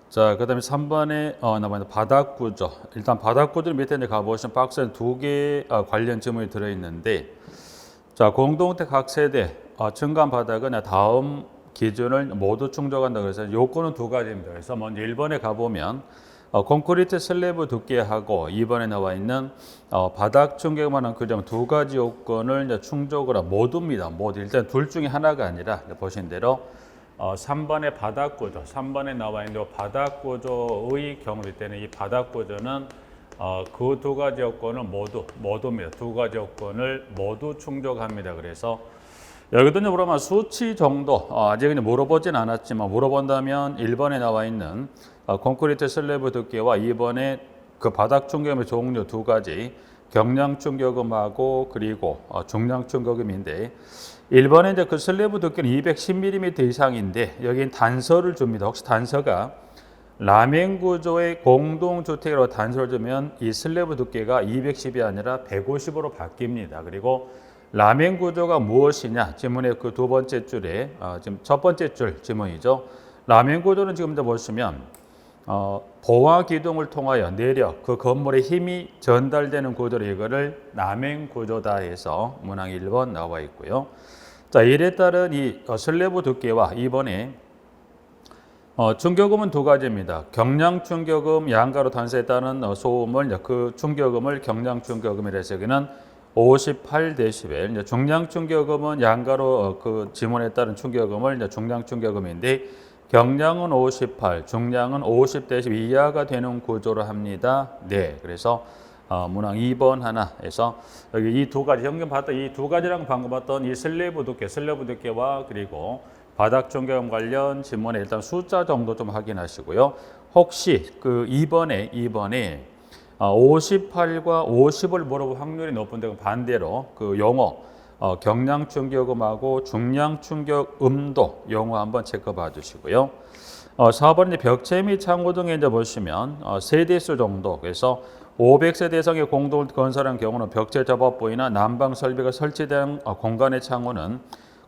자, 그다음에 3번에 남아있는 바닥 구조. 일단 바닥 구조 밑에 이제 가보시면 박스에 두 개 관련 지문이 들어 있는데, 자, 공동택 각 세대 층간 바닥은 다음 기준을 모두 충족한다. 그래서 요건은 두 가지입니다. 그래서 먼저 1번에 가보면 콘크리트 슬래브 두께하고 2번에 나와 있는 바닥 충격만한 규정 두 가지 요건을 이제 충족을 모두입니다. 모두 일단 둘 중에 하나가 아니라 보신 대로 3번의 바닥 구조, 3번에 나와 있는 바닥 구조의 경우일 때는 이 바닥 구조는 그 두 가지 요건을 모두입니다. 두 가지 요건을 모두 충족합니다. 그래서 여기도 이제 물어보면 수치 정도 아직은 물어보진 않았지만 물어본다면 1번에 나와 있는 콘크리트 슬래브 두께와 2번에 그 바닥 충격음의 종류 두 가지 경량 충격음하고 그리고 중량 충격음인데 1번에 이제 그 슬래브 두께는 210mm 이상인데 여긴 단서를 줍니다. 혹시 단서가 라멘 구조의 공동주택이라고 단서를 주면 이 슬래브 두께가 210이 아니라 150으로 바뀝니다. 그리고 라멘 구조가 무엇이냐? 지문의 그 두 번째 줄에 지금 첫 번째 줄 지문이죠. 라멘 구조는 지금 보시면 보화 기둥을 통하여 내력 그 건물에 힘이 전달되는 구조로 이거를 라멘 구조다 해서 문항 1번 나와 있고요. 자, 이에 따른 이 슬래브 두께와 이번에 충격음은 두 가지입니다. 경량 충격음, 양가로 단서에 따른 소음을 그 충격음을 경량 충격음이라 해서 여기는 58dB. 중량 충격음은 양가로 그 지문에 따른 충격음을 중량 충격음인데 경량은 58, 중량은 50dB 이하가 되는 구조로 합니다. 네, 그래서 문항 2번 하나에서 여기 이 두 가지 현금 봤던 이 두 가지랑 방금 봤던 이 슬래브 두께와 그리고 바닥 충격음 관련 지문에 일단 숫자 정도 좀 확인하시고요. 혹시 그 2번에 58과 50을 물어볼 확률이 높은데 반대로 그 용어 경량 충격음하고 중량 충격음도 용어 한번 체크 봐주시고요. 4번 이제 벽체 및 창호 등에 이제 보시면 세대수 정도 그래서 500세대 이상의 공동을 건설한 경우는 벽체 접합 부위나 난방 설비가 설치된 공간의 창호는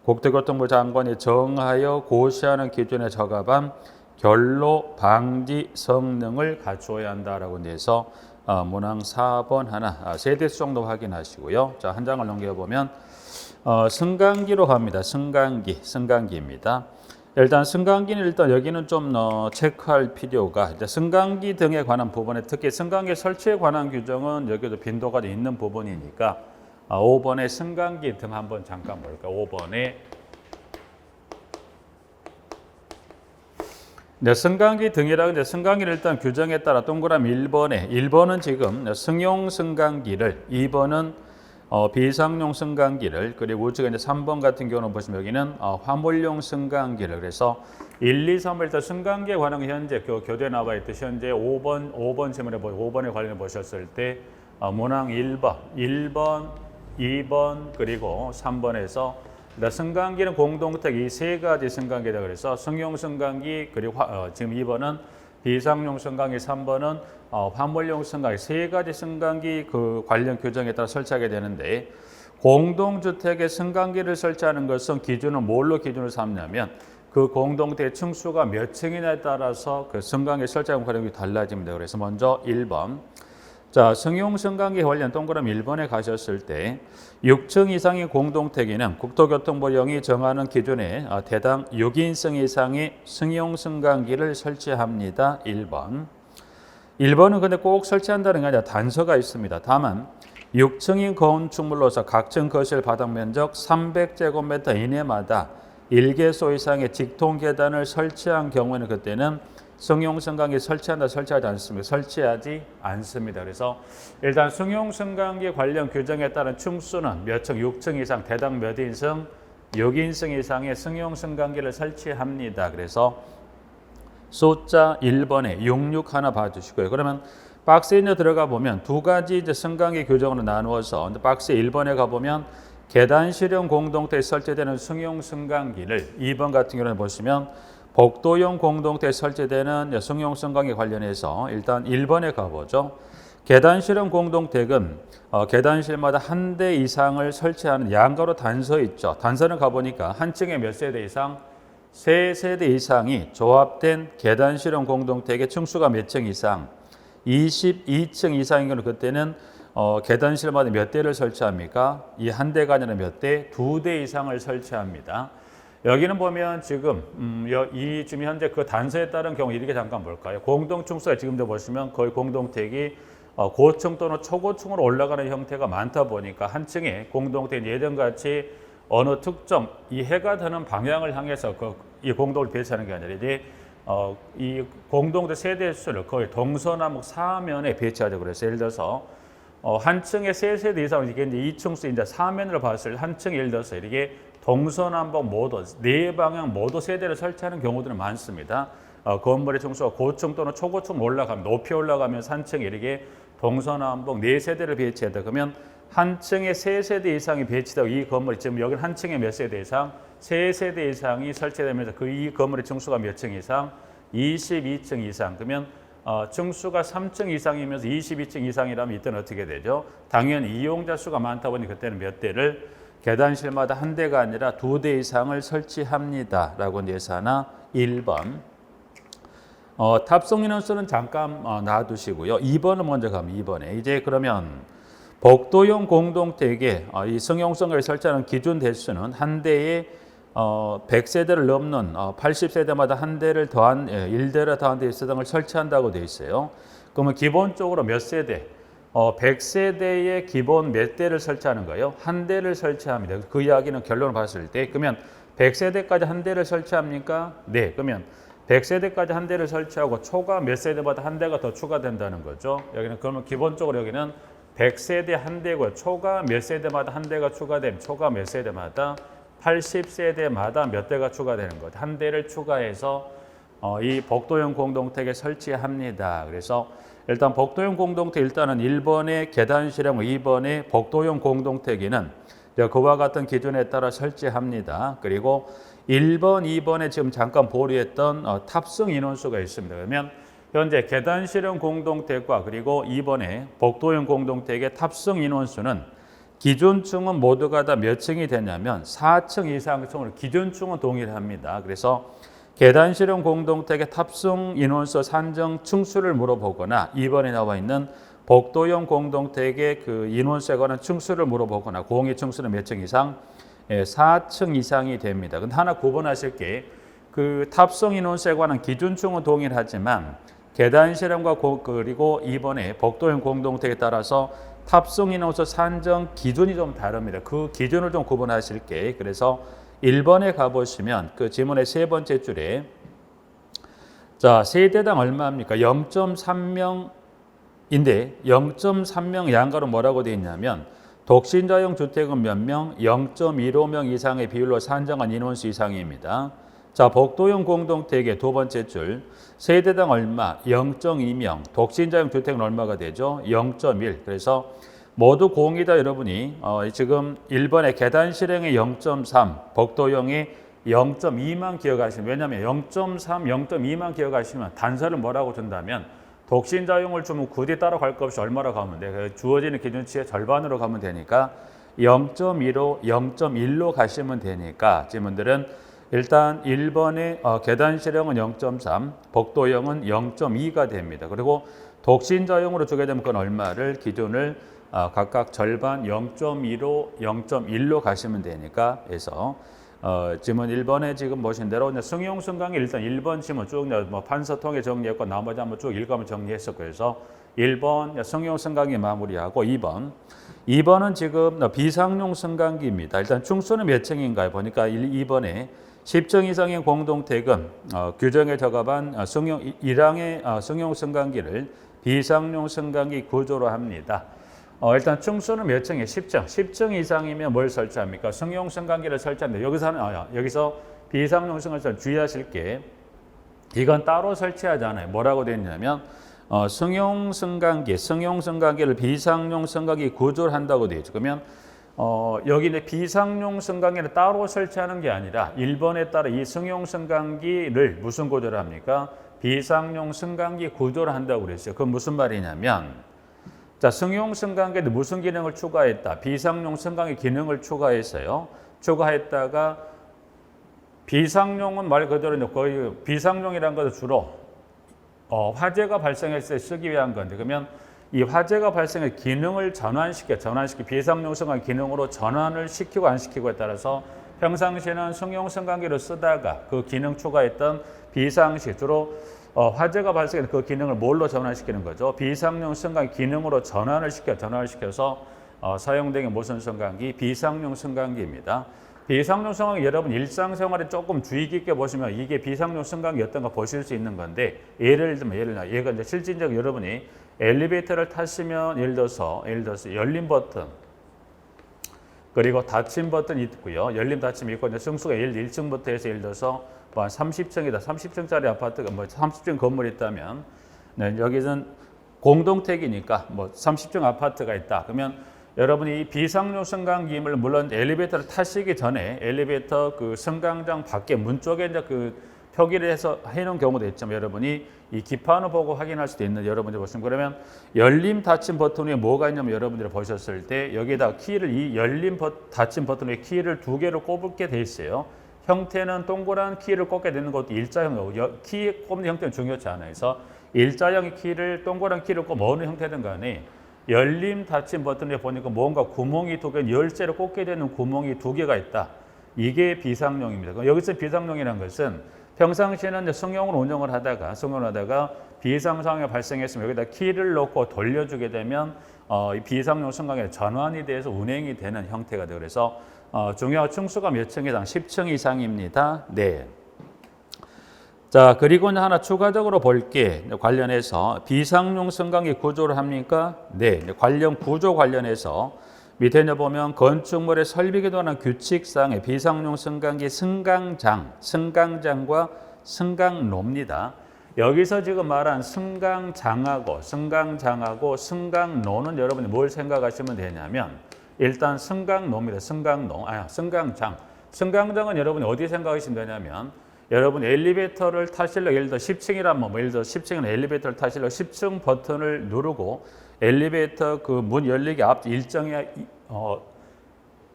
국토교통부 장관이 정하여 고시하는 기준에 적합한 결로 방지 성능을 갖추어야 한다라고 해서 문항 4번 하나 세대수 정도 확인하시고요. 자, 한 장을 넘겨보면 승강기로 갑니다. 승강기입니다. 일단 승강기는 일단 여기는 좀 체크할 필요가 승강기 등에 관한 부분에 특히 승강기 설치에 관한 규정은 여기도 빈도가 있는 부분이니까 5번의 승강기 등 한번 잠깐 볼까요? 5번에 승강기 등이라고 이제 승강기를 일단 규정에 따라 동그라미 1번은 지금 승용 승강기를 2번은 비상용 승강기를 그리고 우측에 이제 3번 같은 경우는 보시면 여기는 화물용 승강기를 그래서 1, 2, 3을 일단 승강기에 관한 현재 교재에 나와 있듯이 현재 5번 지문에 5번에 관련해 보셨을 때 문항 1번, 2번 그리고 3번에서 승강기는 공동택 이 세 가지 승강기다 그래서 승용 승강기 그리고 지금 2번은 비상용 승강기 3번은 화물용 승강기 세 가지 승강기 그 관련 규정에 따라 설치하게 되는데 공동주택에 승강기를 설치하는 것은 기준은 뭘로 기준을 삼냐면 그 공동택 층수가 몇 층이냐에 따라서 그 승강기 설치하는 과정이 달라집니다. 그래서 먼저 1번 자, 승용 승강기 관련 동그라미 1번에 가셨을 때 6층 이상의 공동택에는 국토교통부령이 정하는 기준에 대당 6인승 이상의 승용 승강기를 설치합니다. 1번. 1번은 근데 꼭 설치한다는 게 아니라 단서가 있습니다. 다만 6층인 건축물로서 각층 거실 바닥 면적 300제곱미터 이내마다 1개소 이상의 직통 계단을 설치한 경우에는 그때는 승용 승강기 설치하지 않습니다. 설치하지 않습니다. 그래서 일단 승용 승강기 관련 규정에 따른 층수는 몇 층, 6층 이상, 대당 몇 인승, 6인승 이상의 승용 승강기를 설치합니다. 그래서 숫자 1번에 66 하나 봐주시고요. 그러면 박스에 들어가 보면 두 가지 이제 승강기 규정으로 나누어서 박스 1번에 가보면 계단실형 공동체에 설치되는 승용 승강기를 2번 같은 경우는 보시면 복도형 공동체에 설치되는 승용 승강기 관련해서 일단 1번에 가보죠. 계단실형 공동택은 계단실마다 한 대 이상을 설치하는 양가로 단서 있죠. 단서는 가보니까 한 층에 몇 세대 이상 3세대 이상이 조합된 계단 실용 공동택의 층수가 몇 층 이상? 22층 이상인 경우 그때는 계단실마다 몇 대를 설치합니까? 이 한 대가 아니라 몇 대? 2대 이상을 설치합니다. 여기는 보면 지금 지금 현재 그 단서에 따른 경우 이렇게 잠깐 볼까요? 공동층수가 지금도 보시면 거의 공동택이 고층 또는 초고층으로 올라가는 형태가 많다 보니까 한 층에 공동택 예전같이 어느 특정 이 해가 드는 방향을 향해서 이 공동을 배치하는 게 아니라 이제 이 공동대 세대 수를 거의 동서남북 사면에 배치하죠. 그래서 예를 들어서 한 층에 3세대 이상 이게 이제 2층수 이제 사면으로 봤을 때 한 층에 예를 들어서 이렇게 동서남북 모두 4방향 모두 세대를 설치하는 경우들은 많습니다. 건물의 층수가 고층 또는 초고층 올라가면 높이 올라가면 한 층에 이렇게 동서남북 4세대를 배치한다. 그러면 한 층에 3세대 이상이 배치되고 이 건물이 지금 여기는 한 층에 몇 세대 이상? 3세대 이상이 설치되면서 이 건물의 층수가 몇 층 이상? 22층 이상. 그러면 층수가 3층 이상이면서 22층 이상이라면 이때는 어떻게 되죠? 당연히 이용자 수가 많다 보니 그때는 몇 대를 계단실마다 한 대가 아니라 2대 이상을 설치합니다. 라고 예사나 1번. 탑승 인원수는 잠깐 놔두시고요. 2번은 먼저 가면 2번에. 이제 그러면 복도형 공동택에 이 승용성을 설치하는 기준 대수는 한 대에 100세대를 넘는 80세대마다 한 대를 더한 1대를 더한 대 등을 설치한다고 되어 있어요. 그러면 기본적으로 몇 세대? 100세대에 기본 몇 대를 설치하는 거예요? 한 대를 설치합니다. 그 이야기는 결론을 봤을 때 그러면 100세대까지 한 대를 설치합니까? 네. 그러면 100세대까지 한 대를 설치하고 초과 몇 세대마다 한 대가 더 추가된다는 거죠. 여기는 그러면 기본적으로 여기는 100세대 한 대고요. 초과 몇 세대마다 한 대가 추가되면 초과 몇 세대마다 80세대마다 몇 대가 추가되는 것. 한 대를 추가해서 이 복도형 공동택에 설치합니다. 그래서 일단 복도형 공동택 일단은 1번의 계단실형, 2번의 복도형 공동택에는 그와 같은 기준에 따라 설치합니다. 그리고 1번, 2번에 지금 잠깐 보류했던 탑승 인원수가 있습니다. 그러면 현재 계단실형 공동택과 그리고 2번의 복도형 공동택의 탑승 인원수는 기준층은 모두가 다 몇 층이 되냐면 4층 이상층으로 기준층은 동일합니다. 그래서 계단실형 공동택의 탑승 인원수 산정 층수를 물어보거나 2번에 나와 있는 복도형 공동택의 그 인원수에 관한 층수를 물어보거나 공의 층수는 몇 층 이상? 4층 이상이 됩니다. 근데 하나 구분하실 게 그 탑승 인원수에 관한 기준층은 동일하지만 계단실형과 그리고 2번의 복도형 공동택에 따라서 탑승 인원수 산정 기준이 좀 다릅니다. 그 기준을 좀 구분하실 게 그래서 1번에 가보시면 그 지문의 세 번째 줄에 자 세대당 얼마입니까? 0.3명인데 0.3명 양가로 뭐라고 되어 있냐면 독신자용 주택은 몇 명? 0.15명 이상의 비율로 산정한 인원수 이상입니다. 자, 복도형 공동택의 두 번째 줄 세대당 얼마? 0.2명. 독신자용 주택은 얼마가 되죠? 0.1. 그래서 모두 공이다 여러분이 지금 1번의 계단실형의 0.3, 복도형의 0.2만 기억하시면 왜냐하면 0.3, 0.2만 기억하시면 단서를 뭐라고 준다면 독신자용을 주면 굳이 따라갈 것 없이 얼마로 가면 돼? 주어지는 기준치의 절반으로 가면 되니까 0.15, 0.1로 가시면 되니까 지문들은 일단 1번의 계단실형은 0.3, 복도형은 0.2가 됩니다. 그리고 독신자용으로 주게 되면 그건 얼마를 기준을 각각 절반 0.2로 0.1로 가시면 되니까 해서 지문 1번에 지금 보신 대로 승용승강이 일단 1번 지문 쭉 판서통에 정리했고 나머지 한번 쭉 읽으면 정리했었고 그래서 1번 승용승강이 마무리하고 2번은 지금 비상용 승강기입니다. 일단 층수는 몇 층인가요? 보니까 2번에 10층 이상의 공동택은 규정에 적합한 1항의 승용 승강기를 비상용 승강기 구조로 합니다. 일단 층수는 몇 층이에요? 10층. 10층 이상이면 뭘 설치합니까? 승용 승강기를 설치하는데 여기서 비상용 승강기 주의하실 게 이건 따로 설치하지 않아요. 뭐라고 되어 있냐면 승용 승강기를 비상용 승강기 구조를 한다고 되어 있죠. 그러면 여기 비상용 승강기를 따로 설치하는 게 아니라 1번에 따라 이 승용 승강기를 무슨 구조를 합니까? 비상용 승강기 구조를 한다고 그랬어요. 그건 무슨 말이냐면 자, 승용 승강기에 무슨 기능을 추가했다? 비상용 승강기 기능을 추가했어요. 추가했다가 비상용은 말 그대로 거의 비상용이라는 것은 주로 화재가 발생했을 때 쓰기 위한 건데, 그러면 이 화재가 발생해 기능을 전환시켜 비상용 승강 기능으로 전환을 시키고 안 시키고에 따라서 평상시에는 승용 승강기를 쓰다가 그 기능 추가했던 비상시 주로 화재가 발생해 그 기능을 뭘로 전환시키는 거죠? 비상용 승강 기능으로 전환을 시켜서 사용되는 무슨 승강기? 비상용 승강기입니다. 비상용 승강기 여러분 일상생활에 조금 주의 깊게 보시면 이게 비상용 승강기 어떤가 보실 수 있는 건데, 예를 들면 얘가 이제 실질적으로 여러분이 엘리베이터를 타시면 예를 들어서 열린 버튼 그리고 닫힌 버튼이 있고요. 열림 닫힘이 있고, 이제 층수가 1층부터 해서 예를 들어서 뭐 30층이다. 30층짜리 아파트가 30층 건물이 있다면, 네, 여기는 공동택이니까 30층 아파트가 있다. 그러면 여러분이 이 비상용 승강기를 물론 엘리베이터를 타시기 전에 엘리베이터 그 승강장 밖에 문 쪽에 이제 그 표기를 해서 해놓은 경우도 있지만, 여러분이 이 기판을 보고 확인할 수도 있는 여러분들이 보시면, 그러면 열림 닫힘 버튼 위에 뭐가 있냐면 여러분들이 보셨을 때 여기에다 키를 이 열림 닫힘 버튼 위에 키를 2개를 꼽게 돼 있어요. 형태는 동그란 키를 꼽게 되는 것도 일자형이고, 키 꼽는 형태는 중요치 않아요. 그래서 일자형의 키를 동그란 키를 꼽 어느 형태든 간에 열림 닫힘 버튼에 보니까 뭔가 구멍이 2개, 열쇠를 꽂게 되는 구멍이 2개가 있다. 이게 비상용입니다. 여기서 비상용이라는 것은 평상시에는 승용을 운영을 하다가 비상 상황이 발생했으면 여기다 키를 넣고 돌려주게 되면 이 비상용 승강에 전환이 돼서 운행이 되는 형태가 되고, 그래서 중요한 층수가 몇 층이당 10층 이상입니다. 네. 자, 그리고 하나 추가적으로 볼게 관련해서 비상용 승강기 구조를 합니까? 네. 관련 구조 관련해서 밑에 보면 건축물의 설비에 관한 규칙상의 비상용 승강기 승강장과 승강로입니다. 여기서 지금 말한 승강장하고 승강로는 여러분이 뭘 생각하시면 되냐면, 일단 승강로입니다. 승강장. 승강장은 여러분이 어디 생각하시면 되냐면, 여러분 엘리베이터를 타시려고 예를 들어 10층이라면 예를 들어 10층은 엘리베이터를 타시려고 10층 버튼을 누르고 엘리베이터 그 문 열리기 앞 일정의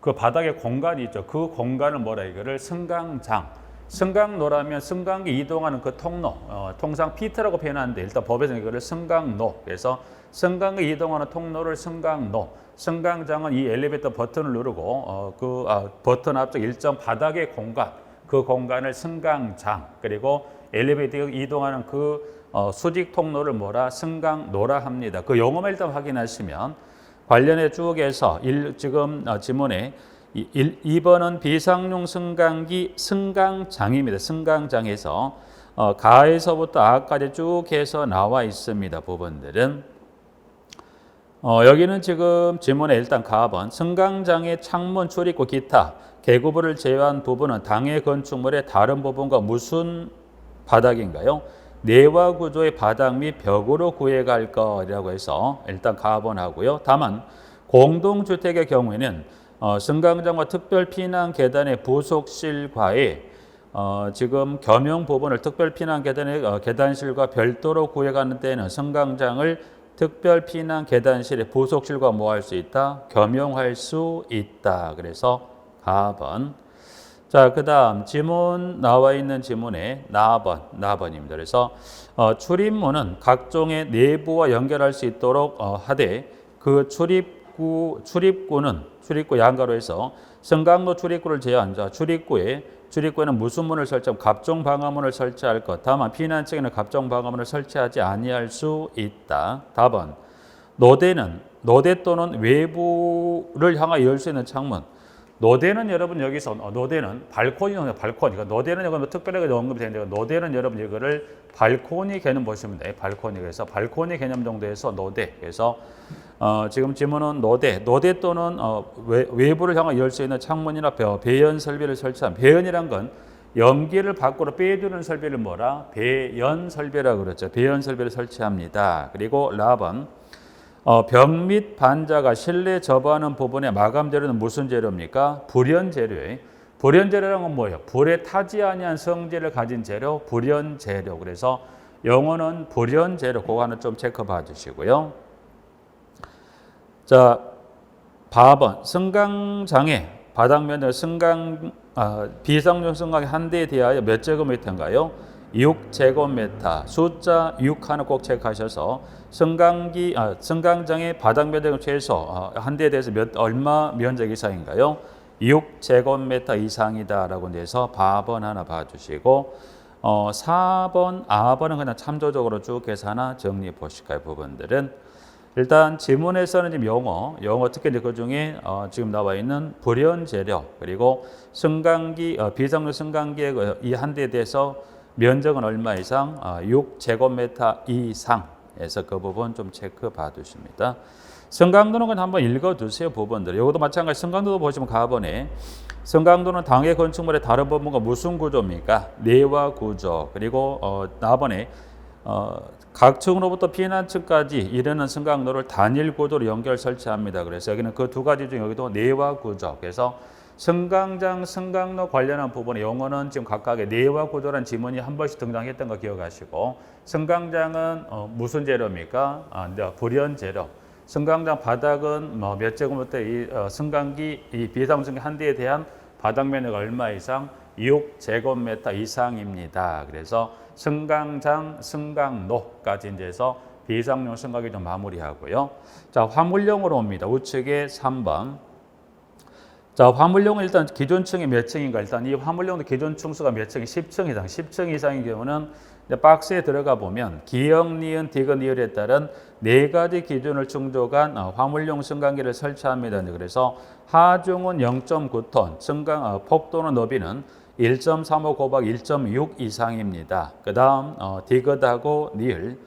그 바닥에 공간이 있죠. 그 공간을 이거를 승강장. 승강로라면 승강기 이동하는 그 통로, 통상 피트라고 표현하는데 일단 법에서는 이거를 승강로. 그래서 승강기 이동하는 통로를 승강로. 승강장은 이 엘리베이터 버튼을 누르고 버튼 앞쪽 일정 바닥의 공간, 그 공간을 승강장. 그리고 엘리베이터가 이동하는 그 수직 통로를 승강로라 합니다. 그 용어만 일단 확인하시면 관련해 쭉 해서 지금 지문에 2번은 비상용 승강기 승강장입니다. 승강장에서 가에서부터 아까지 쭉 해서 나와 있습니다. 부분들은 여기는 지금 지문에 일단 가번 승강장의 창문, 출입구, 기타 개구부를 제외한 부분은 당해 건축물의 다른 부분과 무슨 바닥인가요? 내화 구조의 바닥 및 벽으로 구해갈 거라고 해서 일단 가번하고요. 다만 공동주택의 경우에는 승강장과 특별 피난 계단의 부속실과의 지금 겸용 부분을 특별 피난 계단의 계단실과 별도로 구해가는 때는 승강장을 특별 피난 계단실의 부속실과 뭐 할 수 있다? 겸용할 수 있다. 그래서 가번. 자, 그 다음 지문 나와 있는 지문에 나번입니다. 그래서 출입문은 각종의 내부와 연결할 수 있도록 하되 그 출입구 양가로 해서 승강로 출입구를 제외한 출입구에는 무슨 문을 설치하고 각종 방화문을 설치할 것. 다만 피난층에는 각종 방화문을 설치하지 아니할 수 있다. 답은 노대 또는 외부를 향하여 열 수 있는 창문. 노대는 여러분 여기서 노대는 발코니입니다. 그러니까 노대는 여기 특별하게 언급이 되는데, 노대는 여러분 이거를 발코니 개념 보시면 돼요. 발코니. 그래서 발코니 개념 정도에서 노대. 그래서 지금 지문은 노대 또는 외부를 향해 열 수 있는 창문이나 배연 설비를 설치한. 배연이란 건 연기를 밖으로 빼주는 설비를 배연 설비라고 그랬죠. 배연 설비를 설치합니다. 그리고 라번. 벽 및 반자가 실내 접하는 부분의 마감 재료는 무슨 재료입니까? 불연 재료예요. 불연 재료라는 건 뭐예요? 불에 타지 아니한 성질을 가진 재료, 불연 재료. 그래서 영어는 불연 재료. 그거 하나 좀 체크 봐 주시고요. 자, 4번 승강장에 바닥 면적 비상용 승강기 한 대에 대하여 몇 제곱미터인가요? 6제곱미터. 숫자 6 하나 꼭 체크하셔서 승강장의 바닥 면적은 최소 한 대에 대해서 얼마 면적 이상인가요? 6제곱미터 이상이다라고 해서 바번 하나 봐주시고 4번, A번은 그냥 참조적으로 쭉 해서 하나 정리해 보실까요? 부분들은 일단 지문에서는 지금 영어 특히 이제 그 중에 지금 나와 있는 불연 재료 그리고 승강기 비상용 승강기의 이 한 대에 대해서 면적은 얼마 이상 6제곱미터 이상에서 그 부분 좀 체크 봐두십니다. 승강도는 그냥 한번 읽어두세요. 부분들. 이것도 마찬가지. 승강도도 보시면 가번에 승강도는 당해 건축물의 다른 부분과 무슨 구조입니까? 내화 구조. 그리고 나번에 각 층으로부터 피난층까지 이르는 승강로를 단일 구조로 연결 설치합니다. 그래서 여기는 그 두 가지 중 여기도 내화 구조. 그래서 승강장, 승강로 관련한 부분의 용어는 지금 각각의 내화 구조라는 지문이 한 번씩 등장했던 거 기억하시고 승강장은 무슨 재료입니까? 불연 재료. 승강장 바닥은 몇 제곱미터 이 승강기 이 비상승강기 한 대에 대한 바닥 면적 얼마 이상 6제곱미터 이상입니다. 그래서 승강장, 승강로까지 이제 해서 비상용 승강기 좀 마무리하고요. 자, 화물용으로 옵니다. 우측에 3번. 자, 화물용은 일단 기존층이 몇 층인가? 일단 이 화물용도 기존 층수가 몇 층이 10층 이상, 10층 이상인 경우는 이제 박스에 들어가 보면 기역, 니은, 디귿, 리을에 따른 네 가지 기준을 충족한 화물용 승강기를 설치합니다. 그래서 하중은 0.9톤, 폭도는 너비는 1.35 곱하기 1.6 이상입니다. 그 다음 디귿하고 니을.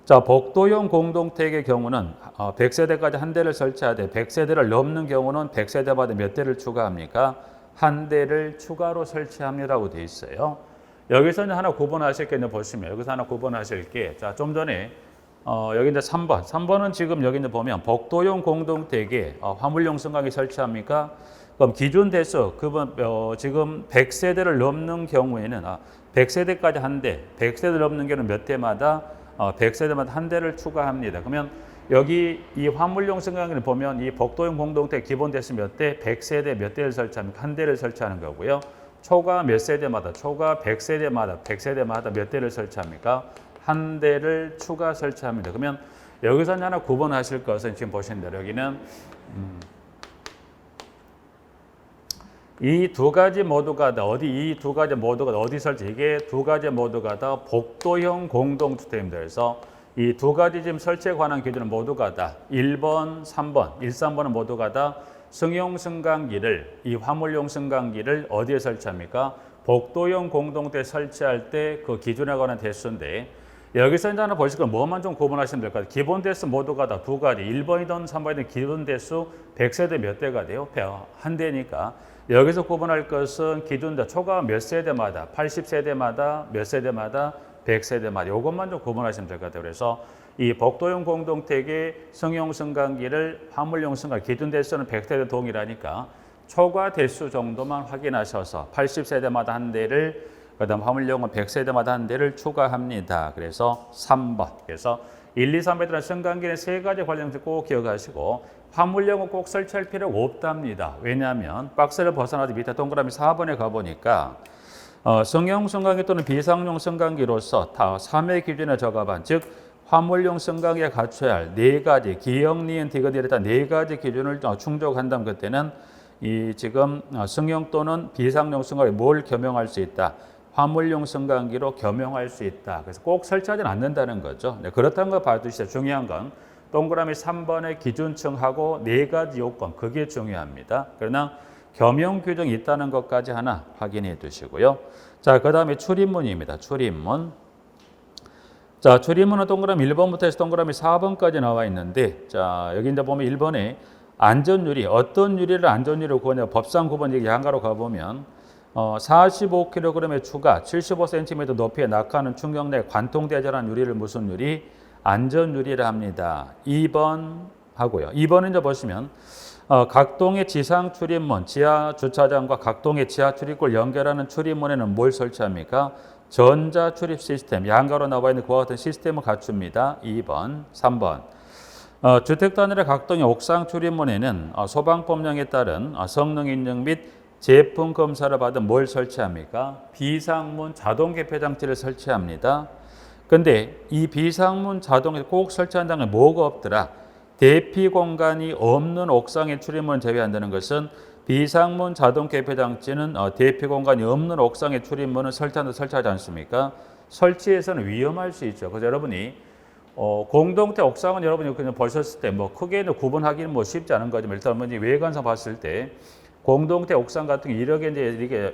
자, 복도형 공동택의 경우는 100세대까지 한 대를 설치해야 돼. 100세대를 넘는 경우는 100세대마다 몇 대를 추가합니까? 한 대를 추가로 설치합니다라고 되어 있어요. 여기서 이제 하나 구분하실 게 보시면 여기서 하나 구분하실 게 자, 좀 전에 여기 이제 3번. 3번은 지금 여기 이제 보면 복도형 공동택에 화물용 승강기 설치합니까? 그럼 기준 대수 지금 100세대를 넘는 경우에는 100세대까지 한 대, 100세대를 넘는 경우는 몇 대마다 100세대마다 한 대를 추가합니다. 그러면 여기 이 화물용 승강기를 보면 이 복도형 공동택 기본 대수 몇 대, 100세대 몇 대를 설치합니까? 한 대를 설치하는 거고요. 초과 몇 세대마다, 초과 100세대마다 몇 대를 설치합니까? 한 대를 추가 설치합니다. 그러면 여기서 하나 구분하실 것은 지금 보신 대로 여기는 이 두 가지 모두가 다 어디 설치? 이게 두 가지 모두가 다 복도형 공동주택입니다. 그래서 이 두 가지 지금 설치에 관한 기준은 모두가 다 1번, 3번, 1, 3번은 모두가 다 승용 승강기를 이 화물용 승강기를 어디에 설치합니까? 복도형 공동대 설치할 때 그 기준에 관한 대수인데 여기서 이제 하나 보실 건 뭐만 좀 구분하시면 될 것 같아요. 기본 대수 모두가 다 두 가지 1번이든 3번이든 기본 대수 100세대 몇 대가 돼요? 한 대니까 여기서 구분할 것은 기준대 초과 몇 세대마다 80세대마다 몇 세대마다 100세대마다 이것만 좀 구분하시면 될 것 같아요. 그래서 이 복도형 공동택의 승용 승강기를 화물용 승강기 기준 대수는 100세대 동일하니까 초과 대수 정도만 확인하셔서 80세대마다 한 대를 그다음 화물용은 100세대마다 한 대를 추가합니다. 그래서 3번. 그래서 1, 2, 3에 들어간 승강기는 세 가지 관련해서 꼭 기억하시고 화물용은 꼭 설치할 필요가 없답니다. 왜냐하면 박스를 벗어나서 밑에 동그라미 4번에 가보니까 승용 승강기 또는 비상용 승강기로서 다 3의 기준에 적합한 즉 화물용 승강기에 갖춰야 할 네 가지 기역, 니은, 디귿 이랬다 네 가지 기준을 충족한다면 그때는 이 지금 승용 또는 비상용 승강기 뭘 겸용할 수 있다. 화물용 승강기로 겸용할 수 있다. 그래서 꼭 설치하지는 않는다는 거죠. 네, 그렇다는 거 봐두시죠. 중요한 건 동그라미 3번의 기준층하고 네 가지 요건 그게 중요합니다. 그러나 겸용 규정이 있다는 것까지 하나 확인해 두시고요. 자, 그 다음에 출입문입니다. 출입문. 자, 출입문은 동그라미 1번부터 해서 동그라미 4번까지 나와 있는데 자, 여기 이제 보면 1번에 안전유리, 어떤 유리를 안전유리로 구하냐 법상 구분 얘기 양가로 가보면 45kg의 추가 75cm 높이의 낙하하는 충격내 관통대절한 유리를 무슨 유리? 안전유리를 합니다. 2번 하고요. 2번은 이제 보시면 각동의 지상 출입문, 지하 주차장과 각동의 지하 출입구를 연결하는 출입문에는 뭘 설치합니까? 전자 출입 시스템, 양가로 나와 있는 그와 같은 시스템을 갖춥니다. 2번, 3번. 주택단지의 각동의 옥상 출입문에는 소방법령에 따른 성능 인증 및 제품 검사를 받은 뭘 설치합니까? 비상문 자동 개폐 장치를 설치합니다. 근데 이 비상문 자동에 꼭 설치한다는 게 뭐가 없더라? 대피 공간이 없는 옥상의 출입문을 제외한다는 것은 비상문 자동 개폐 장치는 대피 공간이 없는 옥상의 출입문을 설치하지 않습니까? 설치해서는 위험할 수 있죠. 그래서 여러분이 공동체 옥상은 여러분이 그냥 보셨을 때 뭐 크게는 구분하기는 뭐 쉽지 않은 거지만 일단 외관상 봤을 때 공동체 옥상 같은 게 이렇게 이렇게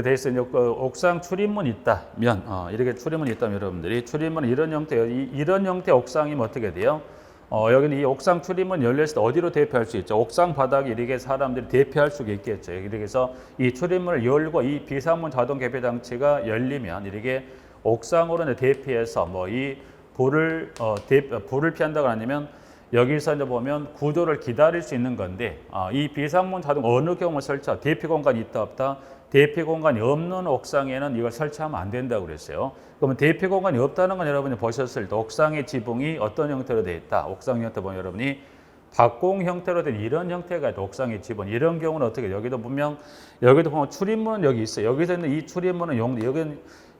돼 있어요. 옥상 출입문 있다면 이렇게 출입문이 있다면 여러분들이 출입문은 이런 형태 옥상이면 어떻게 돼요? 여기는 이 옥상 출입문 열렸을 때 어디로 대피할 수 있죠? 옥상 바닥에 이렇게 사람들이 대피할 수 있겠죠. 그래서 이 출입문을 열고 이 비상문 자동 개폐 장치가 열리면 이렇게 옥상으로 대피해서 뭐 이 불을 피한다거나 아니면 여기서 이제 보면 구조를 기다릴 수 있는 건데 이 비상문 자동 어느 경우 설치하 대피 공간이 있다 없다? 대피 공간이 없는 옥상에는 이걸 설치하면 안 된다고 그랬어요. 그러면 대피 공간이 없다는 건 여러분이 보셨을 때 옥상의 지붕이 어떤 형태로 되어 있다. 옥상 형태 보면 여러분이 박공 형태로 된 이런 형태가 있다. 옥상의 지붕. 이런 경우는 어떻게 여기도 보면 출입문은 여기 있어요. 여기서 있는 이 출입문은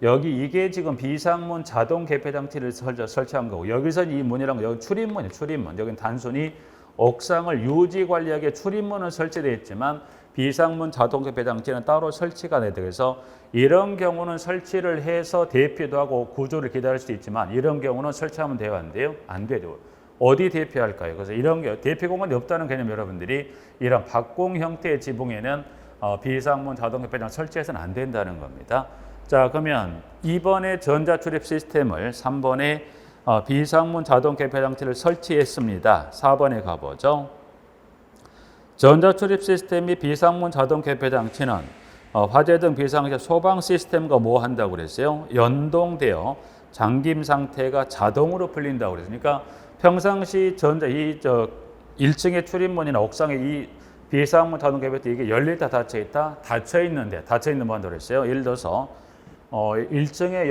여기 이게 지금 비상문 자동 개폐 장치를 설치한 거고 여기서 이 문이란 거 여기 출입문이에요. 출입문. 여기는 단순히 옥상을 유지 관리하기 위해 출입문은 설치되어 있지만 비상문 자동 개폐 장치는 따로 설치가 돼요. 그래서 이런 경우는 설치를 해서 대피도 하고 구조를 기다릴 수 있지만 이런 경우는 설치하면 돼요, 안 돼요? 안 되죠. 어디 대피할까요? 그래서 이런 게 대피 공간이 없다는 개념 여러분들이 이런 박공 형태의 지붕에는 비상문 자동 개폐 장치 설치해서는 안 된다는 겁니다. 자, 그러면 2번의 전자출입 시스템을 3번의 비상문 자동 개폐 장치를 설치했습니다. 4번에 가보죠. 전자출입 시스템 및 비상문 자동 개폐 장치는 화재 등 비상시 소방 시스템과 뭐 한다고 그랬어요? 연동되어 잠김 상태가 자동으로 풀린다고 그랬어요. 그러니까 평상시 1층의 출입문이나 옥상의 이 비상문 자동 개폐 때 이게 열릴 때 닫혀 있다? 닫혀 있는 뭐 한다고 그랬어요? 예를 들어서 1층에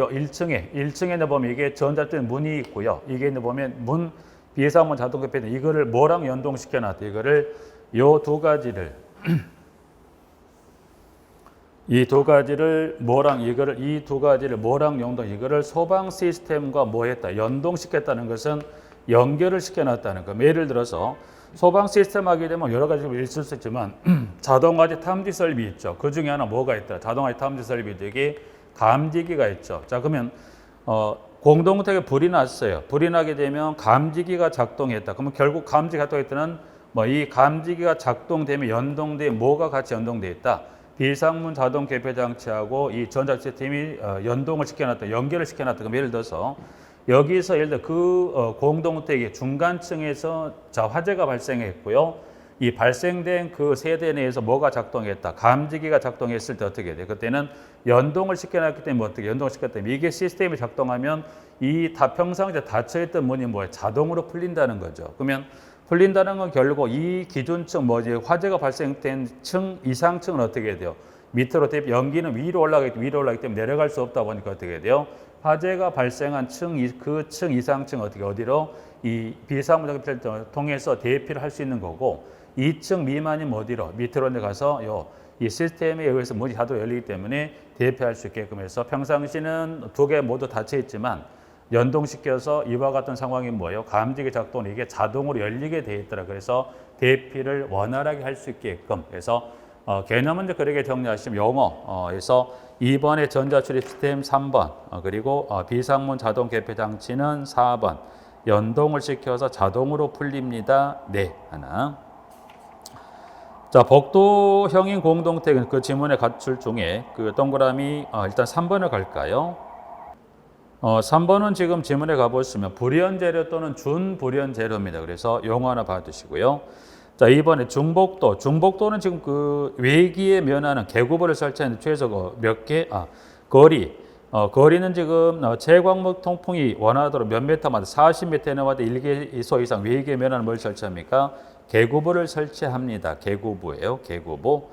보면 이게 전자출입 문이 있고요. 이게 보면 문 비상문 자동 개폐 때 이거를 뭐랑 연동시켜 놨다? 이거를 요 두 가지를 이 두 가지를 뭐랑 연동 이거를 소방 시스템과 뭐 했다 연동시켰다는 것은 연결을 시켜놨다는 거. 예를 들어서 소방 시스템 하게 되면 여러 가지로 있을 수 있지만 자동화재 탐지 설비 있죠. 그 중에 하나 뭐가 있다? 자동화재 탐지 설비 중에 감지기가 있죠. 자, 그러면 공동택에 불이 났어요. 불이 나게 되면 감지기가 작동했다. 그러면 결국 감지기가 작동했다는 이 감지기가 작동되면 연동돼 뭐가 같이 연동돼 있다. 비상문 자동 개폐 장치하고 이 전자 시스템이 연동을 시켜놨다, 연결을 시켜놨다. 그럼 예를 들어서 여기서 예를 들어 그 공동택의 중간층에서 화재가 발생했고요. 이 발생된 그 세대 내에서 뭐가 작동했다. 감지기가 작동했을 때 어떻게 돼? 그때는 연동을 시켜놨기 때문에 어떻게 연동시켰기 때문에 이게 시스템이 작동하면 이 평상시에 닫혀있던 문이 뭐예요? 자동으로 풀린다는 거죠. 그러면 풀린다는 건 결국 이 기준층 화재가 발생된 층 이상층은 어떻게 돼요? 밑으로 연기는 위로 올라가기 때문에 내려갈 수 없다 보니까 어떻게 돼요? 화재가 발생한 그 층 이상층 어디로 이 비상문 장치를 통해서 대피를 할 수 있는 거고 2층 미만이면 어디로 밑으로 가서 이 시스템에 의해서 문이 자동으로 열리기 때문에 대피할 수 있게끔 해서 평상시는 두 개 모두 닫혀 있지만 연동시켜서 이와 같은 상황이 뭐예요? 감지기 작동은 이게 자동으로 열리게 돼 있더라. 그래서 대피를 원활하게 할 수 있게끔. 그래서 개념은 이제 그렇게 정리하시면 영어에서 2번의 전자출입 시스템 3번 그리고 비상문 자동 개폐 장치는 4번 연동을 시켜서 자동으로 풀립니다. 네, 하나. 자, 복도형인 공동택은 그 지문의 가출 중에 그 동그라미 일단 3번을 갈까요? 3번은 지금 지문에 가보시면 불연재료 또는 준불연재료입니다. 그래서 용어 하나 봐두시고요. 자, 2번에 중복도는 지금 그 외기에 면하는 개구벌을 설치하는 최소 몇 개? 거리는 지금 채광목 통풍이 원하도록 몇 미터마다 40m마다 1개소 이상 외기에 면하는 뭘 설치합니까? 개구벌을 설치합니다. 개구부예요. 개구부.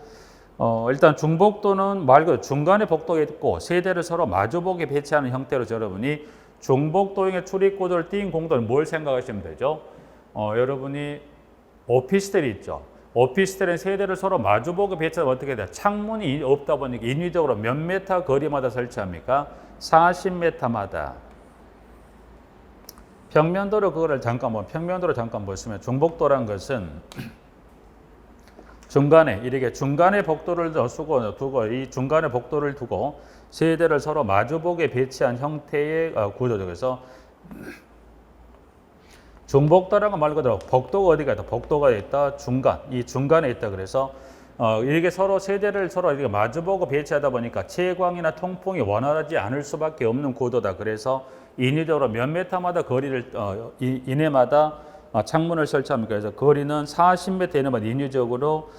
일단 중복도는 말 그대로 중간에 복도가 있고 세대를 서로 마주보게 배치하는 형태로 여러분이 중복도형의 출입구조를 띈 공도는 뭘 생각하시면 되죠? 여러분이 오피스텔이 있죠. 오피스텔은 세대를 서로 마주보게 배치하면 어떻게 돼요? 창문이 없다 보니까 인위적으로 몇 메타 거리마다 설치합니까? 40m마다. 평면도로 그거를 평면도로 잠깐 보시면 중복도란 것은 중간에 이렇게 중간에 복도를 두고 이 중간에 복도를 두고 세대를 서로 마주보게 배치한 형태의 구조죠. 그래서 중복도라는 말 그대로 복도가 어디가 있다? 복도가 있다. 이 중간에 있다. 그래서 이렇게 서로 세대를 서로 이렇게 마주보고 배치하다 보니까 채광이나 통풍이 원활하지 않을 수밖에 없는 구도다. 그래서 인위적으로 몇 메타마다 거리를 이내마다 창문을 설치합니다. 그래서 거리는 40m 이내마다 인위적으로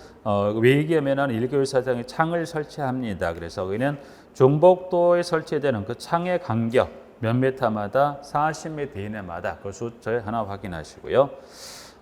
외기면한 일교일사장의 창을 설치합니다. 그래서 여기는 중복도에 설치되는 그 창의 간격 몇 메타마다 40m 이내마다 그 숫자에 하나 확인하시고요.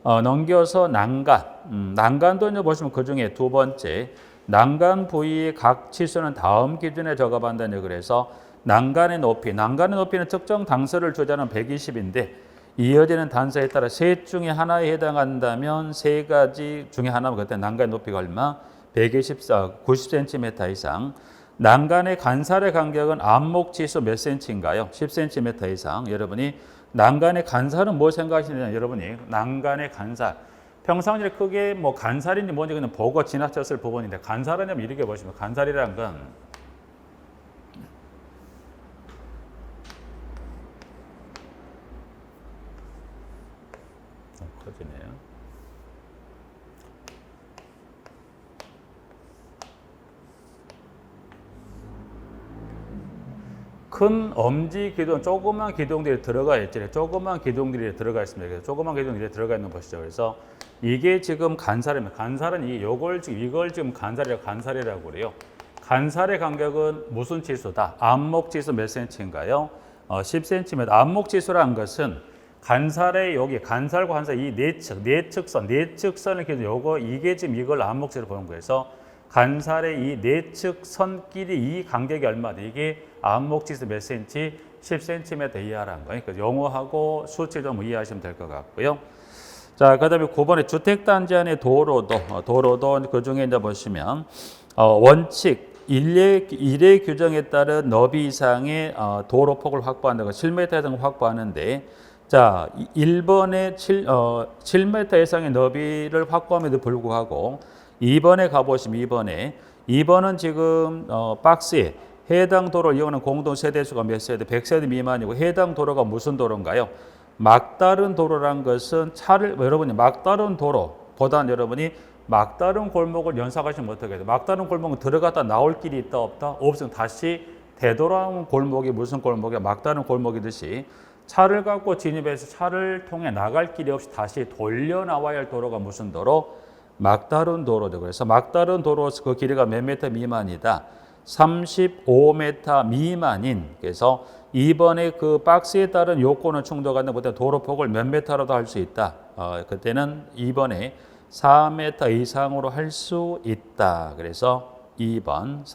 넘겨서 난간. 난간도 이제 보시면 그 중에 두 번째 난간 부위의 각 치수는 다음 기준에 적합한다는 그래서 난간의 높이는 특정 단서를 주자는 120인데 이어지는 단서에 따라 셋 중에 하나에 해당한다면 세 가지 중에 하나면 그때 난간의 높이가 얼마? 90cm 이상. 난간의 간살의 간격은 안목 지수 몇 cm인가요? 10cm 이상. 여러분이 난간의 간살은 뭘 생각하시느냐? 여러분이 난간의 간살. 평상시에 크게 뭐 간살인지 뭔지 그냥 보고 지나쳤을 부분인데 간살은 이렇게 보시면 간살이라는 건 커지네요. 큰 엄지 기둥, 조그만 기둥들이 들어가 있죠. 조그만 기둥들이 들어가 있습니다. 그래서 조그만 기둥들이 들어가 있는 거 보시죠. 그래서 이게 지금 간살입니다. 간살은 이걸 지금 간살이라고 그래요. 간살의 간격은 무슨 지수다? 안목 지수 몇 cm인가요? 10cm. 안목 지수라는 것은 간살의 여기 간살과 간살 이 내측선을 기준 이게 지금 이걸 안목 지수로 보는 거예요. 그래서 간살의 이 내측선끼리 이 간격이 얼마다? 이게 안목 지수 몇 cm? 10cm 이하라는 거예요. 그러니까 영어하고 수치 좀 이해하시면 될 것 같고요. 자, 그다음에 9번에 주택단지 안의 도로도 그 중에 이제 보시면 원칙 일례 규정에 따른 너비 이상의 도로폭을 확보한다고 7m 이상 확보하는데 자, 1번에 7m 이상의 너비를 확보함에도 불구하고 2번에 가보시면 2번은 지금 박스에 해당 도로를 이용하는 공동 세대수가 몇 세대? 100세대 미만이고 해당 도로가 무슨 도로인가요? 막다른 도로란 것은 여러분이 막다른 도로보다는 여러분이 막다른 골목을 연상하시면 어떻게 돼요? 막다른 골목은 들어갔다 나올 길이 있다 없다? 없으면 다시 되돌아온 골목이 무슨 골목이야? 막다른 골목이듯이 차를 갖고 진입해서 차를 통해 나갈 길이 없이 다시 돌려 나와야 할 도로가 무슨 도로? 막다른 도로죠. 그래서 막다른 도로 그 길이가 몇 미터 미만이다? 35m 미만인. 그래서 2번에 그 박스에 따른 요건을 충족하는 보다 도로폭을 몇 메타로도 할 수 있다. 그때는 2번에 4m 이상으로 할 수 있다. 그래서 2번,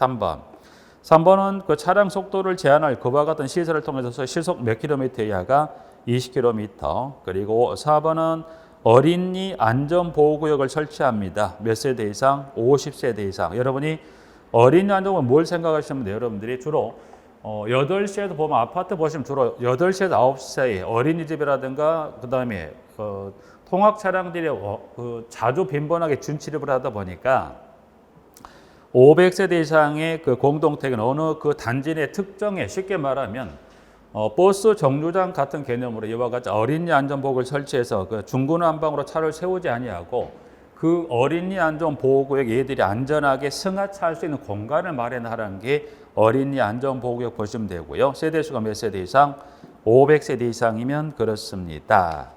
3번은 그 차량 속도를 제한할 그와 같은 시설을 통해서 시속 몇 킬로미터 이하가 20km. 그리고 4번은 어린이 안전보호구역을 설치합니다. 몇 세대 이상? 50세대 이상. 여러분이 어린이 안전은 뭘 생각하시면 돼요? 여러분들이 주로 8시에도 보면 아파트 보시면 주로 8시에서 9시 사이에 어린이집이라든가 그 다음에 통학 차량들이 자주 빈번하게 준출입을 하다 보니까 500세대 이상의 그 공동택은 어느 그 단지 내 특정에 쉽게 말하면 버스 정류장 같은 개념으로 이와 같이 어린이 안전보호구역을 설치해서 그 중구난방으로 차를 세우지 아니하고 그 어린이 안전보호구역 얘들이 안전하게 승하차할 수 있는 공간을 마련하라는 게 어린이 안전보호구역 보시면 되고요. 세대수가 몇 세대 이상? 500세대 이상이면 그렇습니다.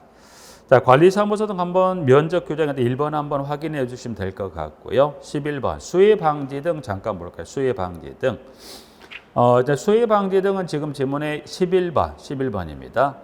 자, 관리사무소 등 한번 면적 규정에 대해 1번 한번 확인해 주시면 될 것 같고요. 11번 수해 방지 등 잠깐 볼까요? 수해 방지 등. 이제 수해 방지 등은 지금 지문의 11번입니다.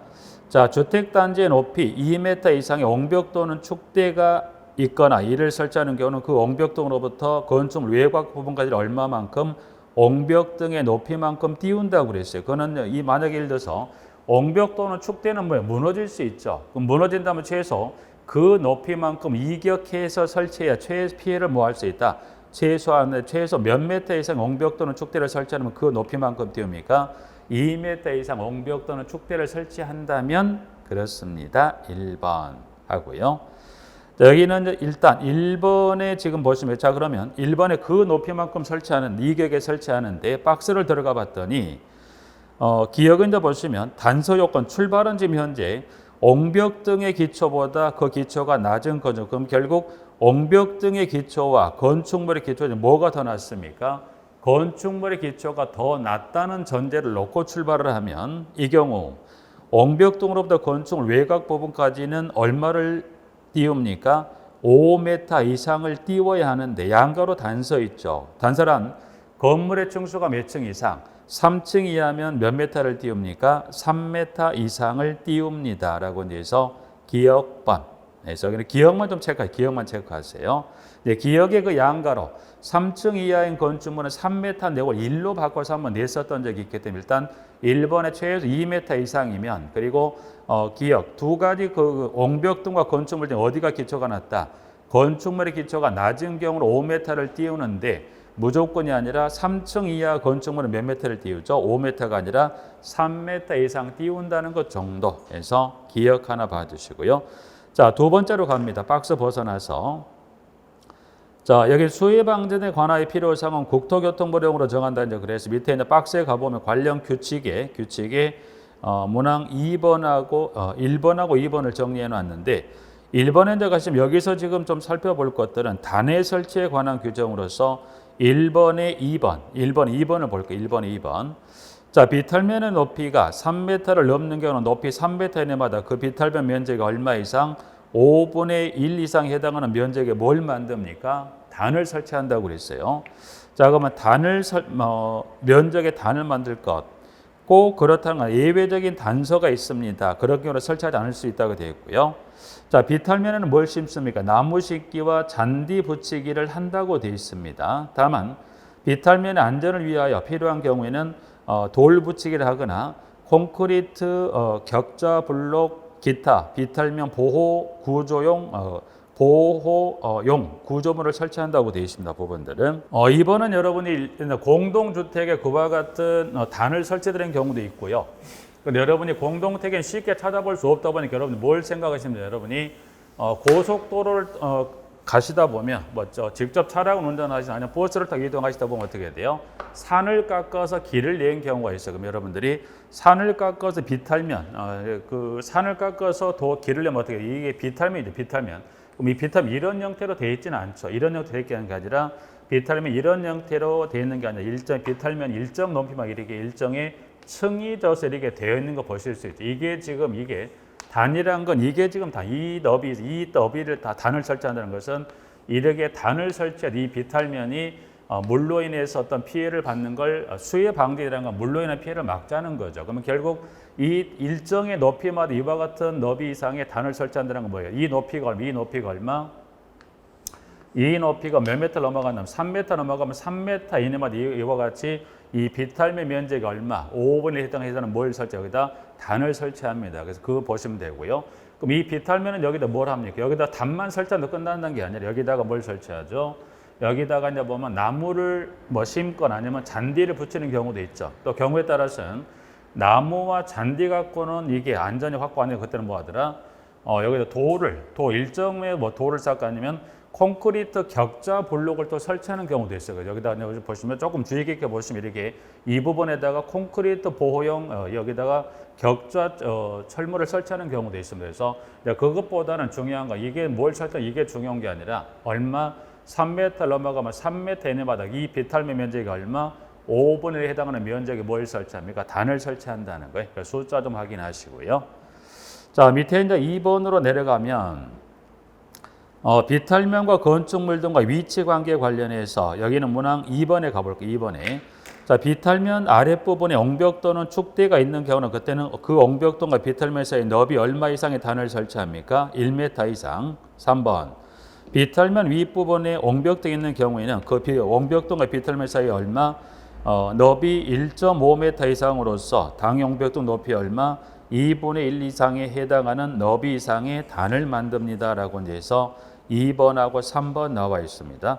자, 주택단지의 높이 2m 이상의 옹벽 또는 축대가 있거나 이를 설치하는 경우는 그 옹벽등으로부터 건축물 외곽 부분까지 얼마만큼 옹벽등의 높이만큼 띄운다고 그랬어요. 그거는 이 만약에 예를 들어서 옹벽 또는 축대는 뭐예요? 무너질 수 있죠. 그럼 무너진다면 최소 그 높이만큼 이격해서 설치해야 피해를 뭐할 수 있다. 최소 몇 미터 이상 옹벽 또는 축대를 설치하면 그 높이만큼 띄웁니까? 2m 이상 옹벽 또는 축대를 설치한다면 그렇습니다. 1번 하고요. 여기는 일단 1번에 지금 보시면 자 그러면 1번에 그 높이만큼 설치하는 이격에 설치하는데 박스를 들어가 봤더니 기역은 이제 보시면 단서 요건 출발은 지금 현재 옹벽등의 기초보다 그 기초가 낮은 거죠. 그럼 결국 옹벽등의 기초와 건축물의 기초는 뭐가 더 낮습니까? 건축물의 기초가 더 낮다는 전제를 놓고 출발을 하면 이 경우 옹벽등으로부터 건축물 외곽 부분까지는 얼마를 띄웁니까? 5m 이상을 띄워야 하는데 양가로 단서 있죠. 단서란 건물의 층수가 몇 층 이상? 3층 이하면 몇 메타를 띄웁니까? 3m 이상을 띄웁니다. 라고 해서 기역번. 그래서 기역만 좀 체크하세요. 기역만 체크하세요. 기역의 그 양가로 3층 이하인 건축물은 3m 내고 1로 바꿔서 한번 냈었던 적이 있기 때문에 일단 1번에 최소 2m 이상이면 그리고 기역 두 가지 그 옹벽등과 건축물 중 어디가 기초가 낮다? 건축물의 기초가 낮은 경우로 5m를 띄우는데 무조건이 아니라 3층 이하 건축물은 몇 m를 띄우죠? 5m가 아니라 3m 이상 띄운다는 것 정도에서 기억 하나 봐주시고요. 자, 두 번째로 갑니다. 박스 벗어나서. 자, 여기 수해 방전에 관하여 필요사항은 국토교통부령으로 정한다. 이제 그래서 밑에 이제 박스에 가보면 관련 규칙에 문항 1번하고 2번을 정리해 놨는데 1번에 이제 가시면 여기서 지금 좀 살펴볼 것들은 단해 설치에 관한 규정으로서 1번에 2번을 볼게요. 1번에 2번. 자, 비탈면의 높이가 3m를 넘는 경우는 높이 3m 이내마다 그 비탈면 면적이 얼마 이상? 5분의 1 이상 해당하는 면적에 뭘 만듭니까? 단을 설치한다고 그랬어요. 자, 그러면 면적의 단을 만들 것. 꼭 그렇다는 건 예외적인 단서가 있습니다. 그런 경우는 설치하지 않을 수 있다고 되어 있고요. 자, 비탈면에는 뭘 심습니까? 나무 심기와 잔디 붙이기를 한다고 되어 있습니다. 다만 비탈면의 안전을 위하여 필요한 경우에는 돌 붙이기를 하거나 콘크리트 격자 블록 기타 비탈면 보호 구조용 구조물을 설치한다고 되어 있습니다. 부분들은 2번은 여러분이 공동주택에 그와 같은 단을 설치되는 경우도 있고요. 여러분이 공동택엔 쉽게 찾아볼 수 없다 보니까 여러분이 뭘 생각하십니까? 여러분이 고속도로를 가시다 보면 직접 차량을 운전하시나 아니면 버스를 타고 이동하시다 보면 어떻게 돼요? 산을 깎아서 길을 낸 경우가 있어요. 그럼 여러분들이 산을 깎아서 비탈면 그 산을 깎아서 길을 내면 어떻게 돼요? 이게 비탈면이죠. 비탈면. 그럼 이 비탈면 이런 형태로 되어 있지는 않죠. 이런 형태로 되어 있는 게 아니라 비탈면 이런 형태로 되어 있는 게 아니라 비탈면 일정 높이만 이렇게 일정의 층이 져서 이렇게 되어 있는 거 보실 수 있죠. 이게 단이란 건 이게 지금 다 이 너비를 다 단을 설치한다는 것은 이렇게 단을 설치한 이 비탈면이 물로 인해서 어떤 피해를 받는 걸 수해 방지라는 건 물로 인한 피해를 막자는 거죠. 그러면 결국 이 일정의 높이마다 이와 같은 너비 이상의 단을 설치한다는 건 뭐예요? 이 높이가 얼마? 이 높이가 몇 미터 넘어가냐면 3m 넘어가면 3m 이내마다 이와 같이 이 비탈면 면적이 얼마? 5분에 해당해서는 뭘 설치? 여기다 단을 설치합니다. 그래서 그거 보시면 되고요. 그럼 이 비탈면은 여기다 뭘 합니까? 여기다 단만 설치해도 끝난다는 게 아니라 여기다가 뭘 설치하죠? 여기다가 이제 보면 나무를 심거나 아니면 잔디를 붙이는 경우도 있죠. 또 경우에 따라서는 나무와 잔디 갖고는 이게 안전이 확보 안 되고 그때는 뭐 하더라? 여기다 일정의 돌을 쌓고 아니면 콘크리트 격자 블록을 또 설치하는 경우도 있어요. 여기다 보시면 조금 주의 깊게 보시면 이렇게 이 부분에다가 콘크리트 보호용 여기다가 격자 철물을 설치하는 경우도 있습니다. 그래서 그것보다는 중요한 건 이게 뭘 설치하는 이게 중요한 게 아니라 얼마 3m 넘어가면 3m 이내마다 이 비탈면 면적이 얼마 5분에 해당하는 면적이 뭘 설치합니까? 단을 설치한다는 거예요. 그러니까 숫자 좀 확인하시고요. 자, 밑에 이제 2번으로 내려가면 비탈면과 건축물 등과 위치 관계 관련해서 여기는 문항 2번에 가볼게요. 2번에. 자, 비탈면 아랫부분에 옹벽 또는 축대가 있는 경우는 그때는 그 옹벽동과 비탈면 사이 너비 얼마 이상의 단을 설치합니까? 1m 이상. 3번. 비탈면 윗부분에 옹벽등이 있는 경우에는 그 옹벽등과 비탈면 사이 얼마? 너비 1.5m 이상으로서 당용벽등 높이 얼마? 2분의 1 이상에 해당하는 너비 이상의 단을 만듭니다. 라고 이제 해서 2번하고 3번 나와 있습니다.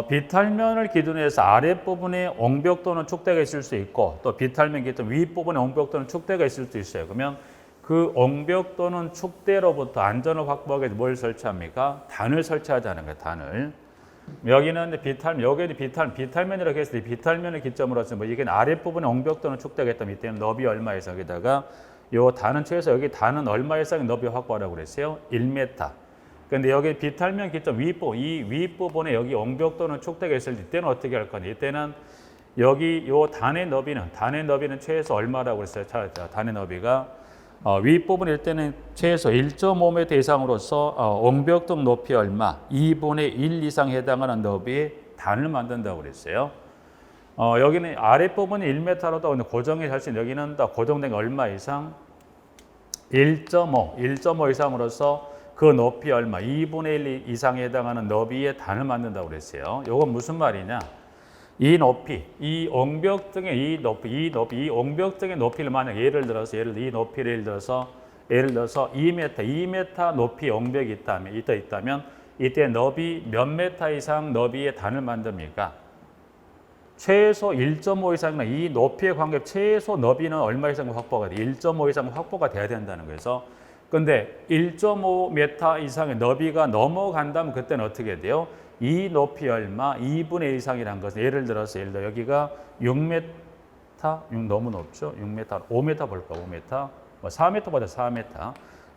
비탈면을 기준으로 해서 아랫부분에 옹벽 또는 축대가 있을 수 있고 또 비탈면 기준 윗부분에 옹벽 또는 축대가 있을 수 있어요. 그러면 그 옹벽 또는 축대로부터 안전을 확보하기 위해서 뭘 설치합니까? 단을 설치하자는 거예요. 단을. 여기는 비탈면이라고 했을 때 비탈면을 기점으로 해서 뭐 이게 아랫부분에 옹벽 또는 축대가 있다면 이때는 너비 얼마 이상에다가 요 단은 최소 여기 단은 얼마 이상의 너비 확보하라고 그랬어요? 1m. 근데 여기 비탈면 기점 이 윗부분에 여기 옹벽 또는 축대가 있을 때 이때는 어떻게 할 거냐? 이때는 여기 요 단의 너비는 최소 얼마라고 그랬어요? 자, 단의 너비가 윗부분일 때는 최소 1.5m 이상으로서 옹벽등 높이 얼마? 2분의 1 이상 해당하는 너비의 단을 만든다고 그랬어요. 여기는 아랫부분이 1m로도 고정이 할 수 있는 여기는 다 고정된 게 얼마 이상? 1.5 이상으로서 그 높이 얼마? 2분의 1 이상에 해당하는 너비의 단을 만든다고 그랬어요. 이건 무슨 말이냐? 이 높이, 이 옹벽등의 이 옹벽등의 높이를 만약 예를 들어서 이 높이를 예를 들어서 2m 높이 옹벽이 있다면 이때 너비 몇 m 이상 너비의 단을 만듭니까? 최소 1.5 이상이나 이 높이에 관계 최소 너비는 얼마 이상 확보가 돼? 1.5 이상 확보가 돼야 된다는 거예요. 근데 1.5m 이상의 너비가 넘어간다면 그때는 어떻게 돼요? 이 높이 얼마? 2분의 1 이상이라는 것은 예를 들어서 여기가 6m, 너무 높죠? 6m, 5m 볼까? 5m, 4m보다 4m.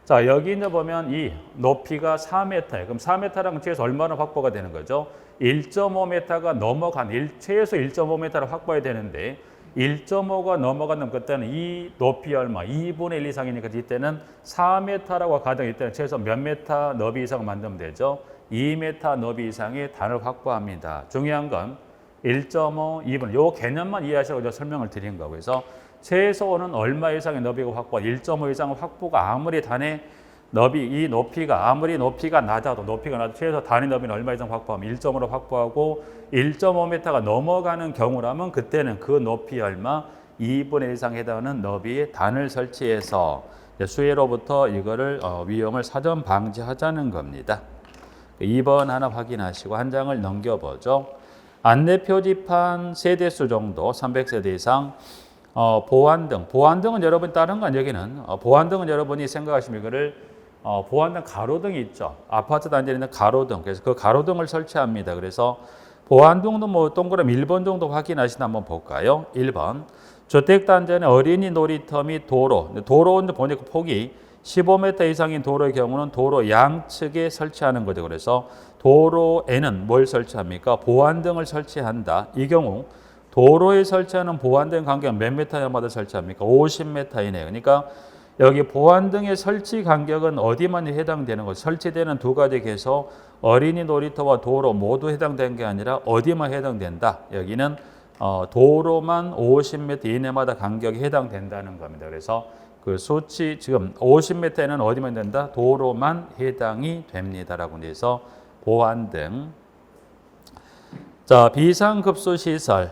자, 여기 이제 보면 이 높이가 4m예요. 그럼 4m라는 최소 얼마나 확보가 되는 거죠? 1.5m가 최소 1.5m를 확보해야 되는데 1.5가 넘어가는 그때는 이 높이 얼마? 2분의 1 이상이니까 이때는 4m라고 가정 이때는 최소 몇 m 너비 이상을 만들면 되죠? 2m 너비 이상의 단을 확보합니다. 중요한 건 1.5, 2분 요 개념만 이해하시라고 설명을 드린 거고 그래서 최소는 얼마 이상의 너비가 확보 1.5 이상 확보가 아무리 단의 너비 이 높이가 아무리 높이가 낮아도 최소 단의 너비는 얼마 이상 확보하면 1.5로 확보하고 1.5m가 넘어가는 경우라면 그때는 그 높이 얼마 2분의 1 이상 해당하는 너비의 단을 설치해서 수혜로부터 이거를 위험을 사전 방지하자는 겁니다. 2번 하나 확인하시고 한 장을 넘겨보죠. 안내 표지판 세대수 정도 300세대 이상 보안등은 여러분 다른 건 여기는 보안등은 여러분이 생각하시면 이거를 보안등 가로등이 있죠. 아파트 단지에 있는 가로등. 그래서 그 가로등을 설치합니다. 그래서 보안등도 뭐 동그라미 1번 정도 확인하시나 한번 볼까요? 1번. 주택단지 안에 어린이 놀이터 및 도로 보니까 폭이 15m 이상인 도로의 경우는 도로 양측에 설치하는 거죠. 그래서 도로에는 뭘 설치합니까? 보안등을 설치한다. 이 경우 도로에 설치하는 보안등 간격은 몇 m마다 설치합니까? 50m 이내. 그러니까 여기 보안등의 설치 간격은 어디만 해당되는 거? 설치되는 두 가지 계서 어린이 놀이터와 도로 모두 해당되는 게 아니라 어디만 해당된다. 여기는 도로만 50m 이내마다 간격이 해당된다는 겁니다. 그래서 그 수치 지금 50m에는 어디만 된다? 도로만 해당이 됩니다라고 해서 보안등. 자, 비상급수 시설,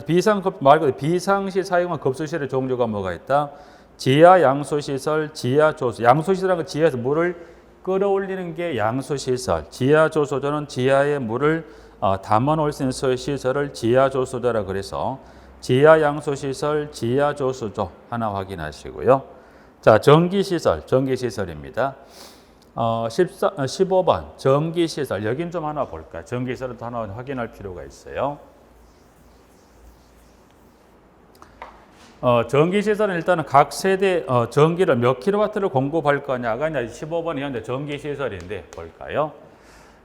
비상급 말고 비상시 사용한 급수시설의 종류가 뭐가 있다? 지하 양수시설, 지하 조수. 양수시설은 그 지하에서 물을 끌어올리는 게 양수시설. 지하 조수조는 지하에 물을 담아놓을 수 있는 시설을 지하 조수조라 그래서 지하 양수시설, 지하 조수조 하나 확인하시고요. 자, 전기시설입니다. 15번 전기시설 여긴 좀 하나 볼까요? 전기시설은 하나 확인할 필요가 있어요. 전기시설은 일단은 각 세대 전기를 몇 킬로와트를 공급할 거냐가 이제 15번이 현재 전기시설인데 볼까요?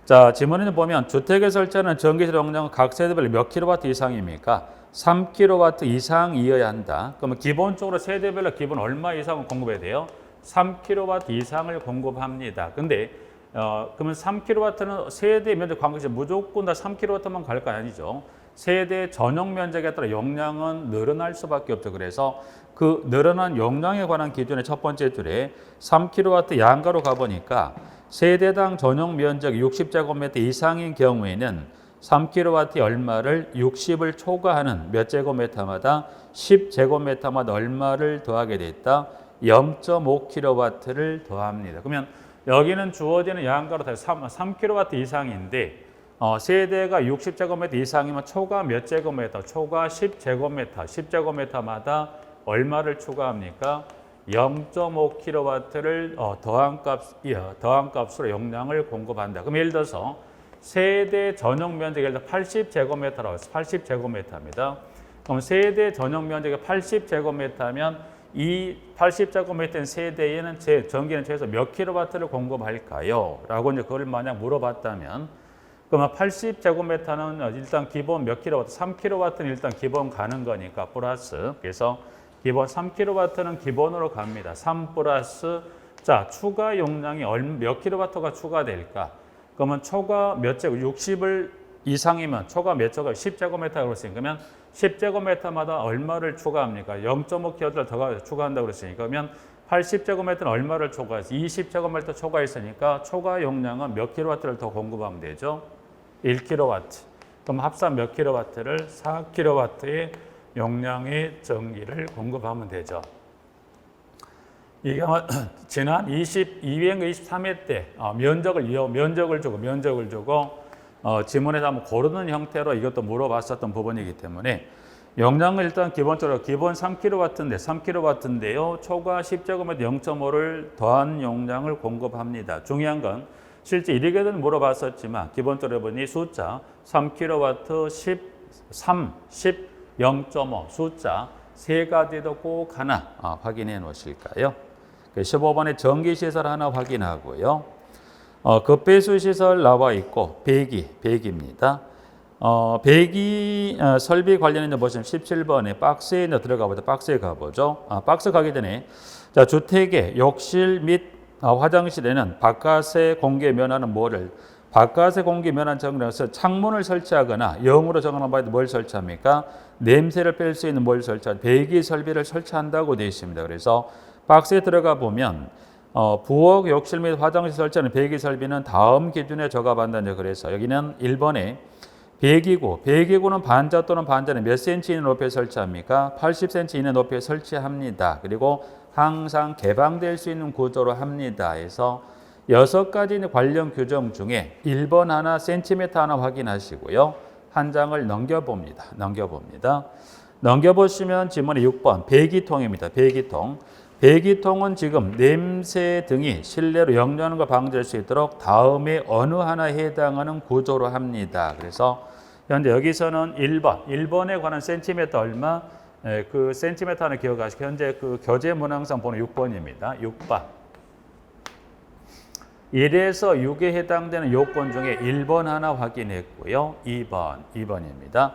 자, 지문에 보면 주택에 설치하는 전기시설 용량은 각 세대별로 몇 킬로와트 이상입니까? 3킬로와트 이상이어야 한다. 그러면 기본적으로 세대별로 기본 얼마 이상을 공급해야 돼요? 3킬로와트 이상을 공급합니다. 근데 그러면 3킬로와트는 세대 면적 관계에서 무조건 다 3킬로와트만 갈 거 아니죠. 세대 전용 면적에 따라 용량은 늘어날 수밖에 없죠. 그래서 그 늘어난 용량에 관한 기준의 첫 번째 줄에 3킬로와트 양가로 가보니까 세대당 전용 면적 60제곱미터 이상인 경우에는 3kW의 얼마를 60을 초과하는 몇 제곱미터마다 10제곱미터마다 얼마를 더하게 됐다. 0.5kW를 더합니다. 그러면 여기는 주어지는 양가로 3kW 이상인데 세대가 60제곱미터 이상이면 초과 몇 제곱미터? 초과 10제곱미터. 10제곱미터마다 얼마를 추가합니까? 0.5kW를 더한 값으로 용량을 공급한다. 그럼 예를 들어서 세대 전용 면적이 예를 들어 80제곱미터라고 해서 80제곱미터입니다. 그럼 세대 전용 면적이 80제곱미터면 이 80제곱미터인 세대에는 전기는 최소 몇 킬로와트를 공급할까요? 라고 이제 그걸 만약 물어봤다면 그러면 80제곱미터는 일단 기본 몇 킬로와트? 3킬로와트는 일단 기본 가는 거니까 플러스. 그래서 기본 3킬로와트는 기본으로 갑니다. 3 플러스 자 추가 용량이 몇 킬로와트가 추가될까? 그러면 초과 몇 제곱 60을 이상이면 초과 몇 제곱 10제곱미터가 그랬으니까 그러면 10제곱미터마다 얼마를 추가합니까? 0.5kW를 더 추가한다고 그랬으니까 그러면 80제곱미터는 얼마를 초과해서 20제곱미터 초과했으니까 초과 용량은 몇 킬로와트를 더 공급하면 되죠? 1kW. 그럼 합산 몇 킬로와트를 4kW의 용량의 전기를 공급하면 되죠. 이게 지난 22회인가 23회 때 면적을 주고 지문에서 한번 고르는 형태로 이것도 물어봤었던 부분이기 때문에 용량은 일단 기본적으로 기본 3kW인데 3kW인데요. 초과 10제곱미터 0.5를 더한 용량을 공급합니다. 중요한 건 실제 이리게든 물어봤었지만 기본적으로 보니 숫자 3kW, 10, 0.5 숫자 세 가지도 꼭 하나 확인해 놓으실까요? 15번에 전기시설 하나 확인하고요. 급배수 시설 나와 있고 배기입니다. 배기 설비 관련해서 보시면 17번에 박스에 들어가 보죠. 박스에 가보죠. 박스 가기 전에 자 주택의 욕실 및 화장실에는 바깥에 공기 면하는 뭐를 바깥에 공기 면한 정리해서 창문을 설치하거나 0으로 정하는 바에 뭘 설치합니까? 냄새를 뺄 수 있는 뭘 설치한 배기 설비를 설치한다고 되어 있습니다. 그래서 박스에 들어가 보면 부엌, 욕실 및 화장실 설치하는 배기 설비는 다음 기준에 적합한다는 그래서 여기는 1번에 배기구는 반자 또는 반자는 몇 cm 이내 높이에 설치합니까? 80cm 이내 높이에 설치합니다. 그리고 항상 개방될 수 있는 구조로 합니다. 해서 6가지 관련 규정 중에 1번 하나, 센티미터 하나 확인하시고요. 한 장을 넘겨봅니다. 넘겨보시면 지문에 6번 배기통입니다. 배기통은 지금 냄새 등이 실내로 역류하는 걸 방지할 수 있도록 다음에 어느 하나에 해당하는 구조로 합니다. 그래서 현재 여기서는 1번에 관한 센티미터 얼마? 그 센티미터 하나 기억하시고 현재 그 교재 문항상 번호 6번입니다. 6번. 1에서 6에 해당되는 요건 중에 1번 하나 확인했고요. 2번입니다.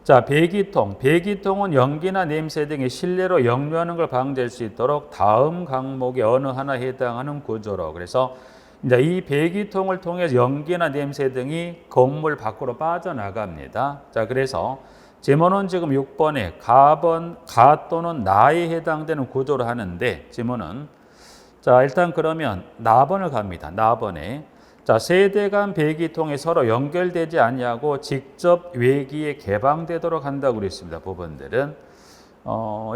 자, 배기통은 연기나 냄새 등이 실내로 역류하는 걸 방지할 수 있도록 다음 항목에 어느 하나에 해당하는 구조로. 그래서 이제 이 배기통을 통해서 연기나 냄새 등이 건물 밖으로 빠져나갑니다. 자, 그래서 지문은 지금 6번에 가 또는 나에 해당되는 구조로 하는데 지문은 자, 일단 그러면 나번을 갑니다. 나번에. 자, 세대 간 배기통이 서로 연결되지 않냐고 직접 외기에 개방되도록 한다고 그랬습니다. 부분들은.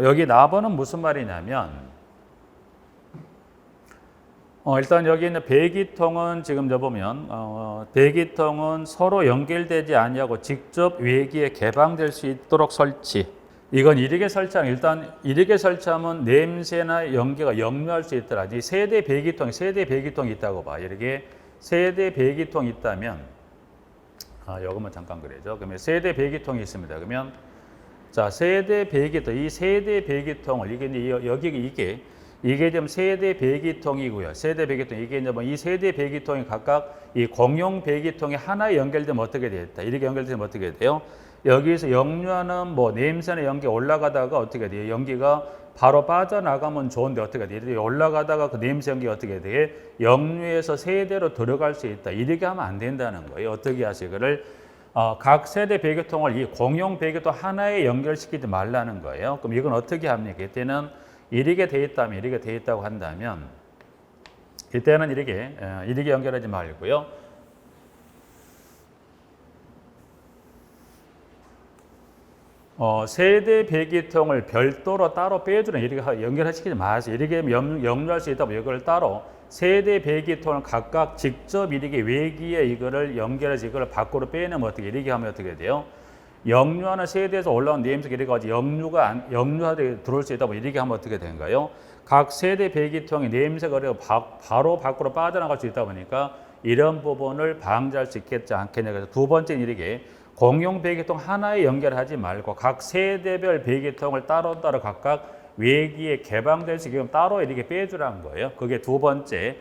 여기 나번은 무슨 말이냐면, 일단 여기 있는 배기통은 지금 보면, 배기통은 서로 연결되지 않냐고 직접 외기에 개방될 수 있도록 설치. 이건 이렇게 설치하면 일단 이렇게 설치하면 냄새나 연기가 역류할 수 있더라. 이 세대 배기통이 있다고 봐. 이렇게 세대 배기통이 있다면 요것만 잠깐 그래죠. 그러면 세대 배기통이 있습니다. 그러면 자 세대 배기통 이 세대 배기통을 이게 지금 세대 배기통이고요. 세대 배기통 이게 이제 이 세대 배기통이 각각 이 공용 배기통이 하나에 연결되면 어떻게 되겠다. 이렇게 연결되면 어떻게 돼요? 여기서 역류하는 냄새나 연기 올라가다가 어떻게 돼요? 연기가 바로 빠져나가면 좋은데 어떻게 돼요? 올라가다가 그 냄새 연기가 어떻게 돼요? 역류해서 세대로 들어갈 수 있다. 이렇게 하면 안 된다는 거예요. 어떻게 하시기를 각 세대 배기통을 이 공용 배기통 하나에 연결시키지 말라는 거예요. 그럼 이건 어떻게 합니까? 이때는 이렇게 돼 있다고 한다면 이때는 이렇게 연결하지 말고요. 세대 배기통을 별도로 따로 빼주는 이렇게 연결시키지 마세요. 이렇게 역류할 수 있다면 이걸 따로 세대 배기통을 각각 직접 이렇게 외기에 이거를 연결해서 이걸 밖으로 빼내면 어떻게 이렇게 하면 어떻게 돼요? 역류하는 세대에서 올라온 내음수가 이렇게 가지고 역류하게 들어올 수 있다면 이렇게 하면 어떻게 된가요? 각 세대 배기통이 내음새가 바로 밖으로 빠져나갈 수 있다 보니까 이런 부분을 방지할 수 있겠지 않겠냐. 그래서 두 번째는 이렇게 공용 배기통 하나에 연결하지 말고 각 세대별 배기통을 따로따로 각각 외기에 개방될 수 있게끔 따로 이렇게 빼주라는 거예요. 그게 두 번째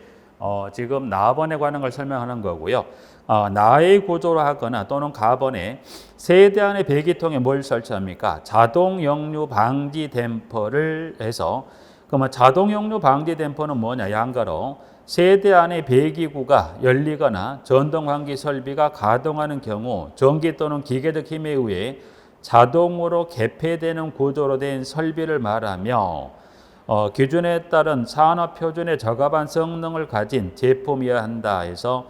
지금 나번에 관한 걸 설명하는 거고요. 나의 구조로 하거나 또는 가번에 세대 안의 배기통에 뭘 설치합니까? 자동 역류 방지 댐퍼를 해서 그러면 자동 역류 방지 댐퍼는 뭐냐? 양가로 세대 안의 배기구가 열리거나 전동 환기 설비가 가동하는 경우 전기 또는 기계적 힘에 의해 자동으로 개폐되는 구조로 된 설비를 말하며 기준에 따른 산업표준에 적합한 성능을 가진 제품이어야 한다 해서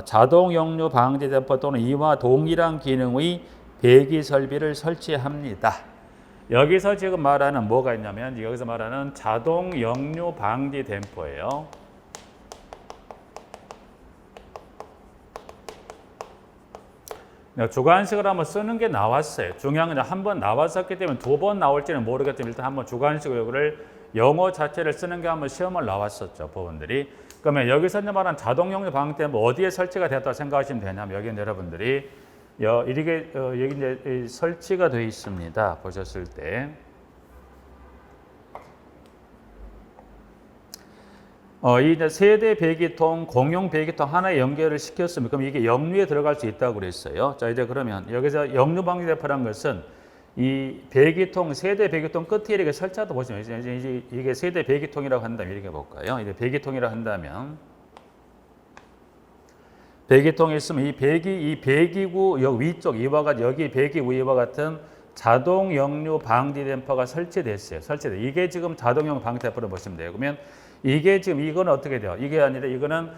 자동 역류 방지 댐퍼 또는 이와 동일한 기능의 배기 설비를 설치합니다. 여기서 지금 말하는 뭐가 있냐면 여기서 말하는 자동 역류 방지 댐퍼예요. 주관식을 한번 쓰는 게 나왔어요. 중요한 건 한 번 나왔었기 때문에 두 번 나올지는 모르겠지만 일단 한번 주관식을 영어 자체를 쓰는 게 한번 시험을 나왔었죠. 부분들이. 그러면 여기서 말한 자동 역류 방지 댐퍼 어디에 설치가 되었다고 생각하시면 되냐면 여기는 여러분들이 이렇게 여기 이제 설치가 되어 있습니다. 보셨을 때. 이 이제 세대 배기통, 공용 배기통 하나에 연결을 시켰으면 그럼 이게 역류에 들어갈 수 있다고 그랬어요. 자, 이제 그러면 여기서 역류 방지 댐퍼라는 것은 이 배기통, 세대 배기통 끝에 이렇게 설치하다 보시면 이제 이게 세대 배기통이라고 한다면 이렇게 볼까요? 이제 배기통이라고 한다면 배기통에 있으면 이 배기구 여기 위쪽 이와 같은 여기 배기구 이와 같은 자동 역류 방지 댐퍼가 설치됐어요. 이게 지금 자동 역류 방지 댐퍼를 보시면 돼요. 그러면 이게 지금 이거는 어떻게 돼요? 이게 아니라 이거는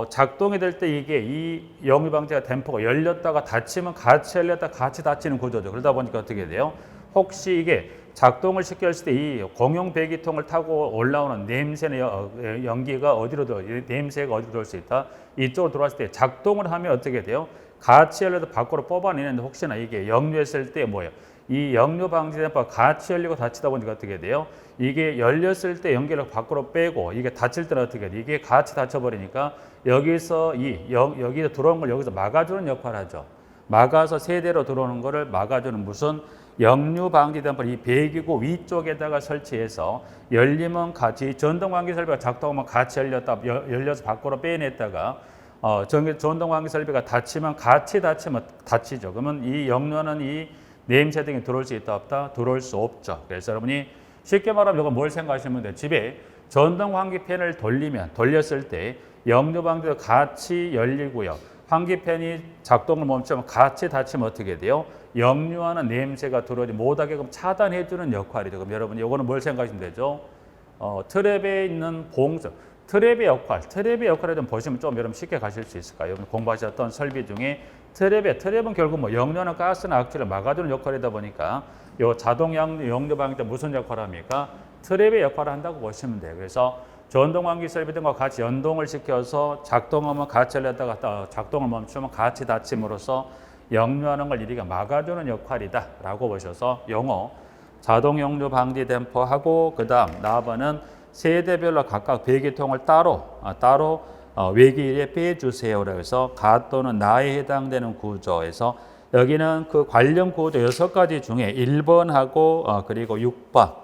작동이 될 때 이게 이 역류 방지가 댐퍼가 열렸다가 닫히면 같이 열렸다 같이 닫히는 구조죠. 그러다 보니까 어떻게 돼요? 혹시 이게 작동을 시켰을 때 이 공용 배기통을 타고 올라오는 냄새나 연기가 어디로 냄새가 어디로 들어올 수 있다? 이쪽으로 들어왔을 때 작동을 하면 어떻게 돼요? 같이 열려도 밖으로 뽑아내는데 혹시나 이게 역류했을 때 뭐예요? 이 역류 방지 댐퍼가 같이 열리고 닫히다 보니까 어떻게 돼요? 이게 열렸을 때 연기를 밖으로 빼고 이게 닫힐 때는 어떻게 돼요? 이게 같이 닫혀버리니까 여기서 여기서 들어온 걸 여기서 막아주는 역할을 하죠. 막아서 세대로 들어오는 거를 막아주는 무슨 역류 방지 댐퍼를 이 배기구 위쪽에다가 설치해서 열리면 같이 전동 환기 설비가 작동하면 같이 열려서 밖으로 빼냈다가 전동 환기 설비가 닫히면 같이 닫히면 닫히죠. 그러면 이 역류하는 이 냄새 등이 들어올 수 있다 없다? 들어올 수 없죠. 그래서 여러분이 쉽게 말하면 이거 뭘 생각하시면 돼요? 집에 전동 환기팬을 돌렸을 때 역류 방지도 같이 열리고요. 환기팬이 작동을 멈추면 같이 닫히면 어떻게 돼요? 역류하는 냄새가 들어오지 못하게끔 차단해주는 역할이죠. 그럼 여러분 이거는 뭘 생각하시면 되죠? 트랩에 있는 트랩의 역할을 좀 보시면 좀 여러분 쉽게 가실 수 있을까요? 여러분 공부하셨던 설비 중에 트랩은 결국 뭐 역류하는 가스나 악취를 막아주는 역할이다 보니까 요 자동 역류 방지 때 무슨 역할을 합니까? 트랩의 역할을 한다고 보시면 돼요. 그래서 전동 환기 설비 등과 같이 연동을 시켜서 작동하면 같이 열렸다가 작동을 멈추면 같이 닫힘으로써 역류하는 걸 이리가 막아주는 역할이다라고 보셔서 영어 자동 역류 방지 댐퍼하고 그다음 4번은 세대별로 각각 배기통을 따로 외기에 빼주세요. 그래서 가 또는 나에 해당되는 구조에서 여기는 그 관련 구조 6가지 중에 1번하고 그리고 6번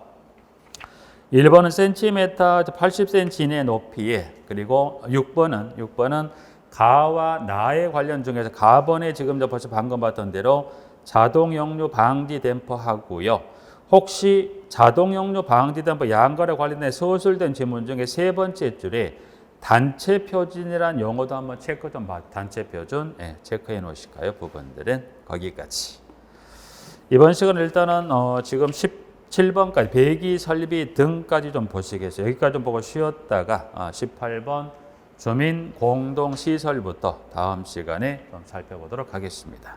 1번은 센티미터 80cm 이내 높이에 그리고 6번은 가와 나의 관련 중에서 가번에 지금 벌써 방금 봤던 대로 자동 역류 방지 댐퍼 하고요. 혹시 자동 역류 방지 댐퍼 양가에 관련된 서술된 지문 중에 세 번째 줄에 단체 표준이란 용어도 한번 체크 좀 단체 표준 체크해 놓으실까요? 부분들은 거기까지. 이번 시간은 일단은 지금 17번까지 배기 설비 등까지 좀 보시겠어요. 여기까지 좀 보고 쉬었다가 18번 주민 공동 시설부터 다음 시간에 좀 살펴보도록 하겠습니다.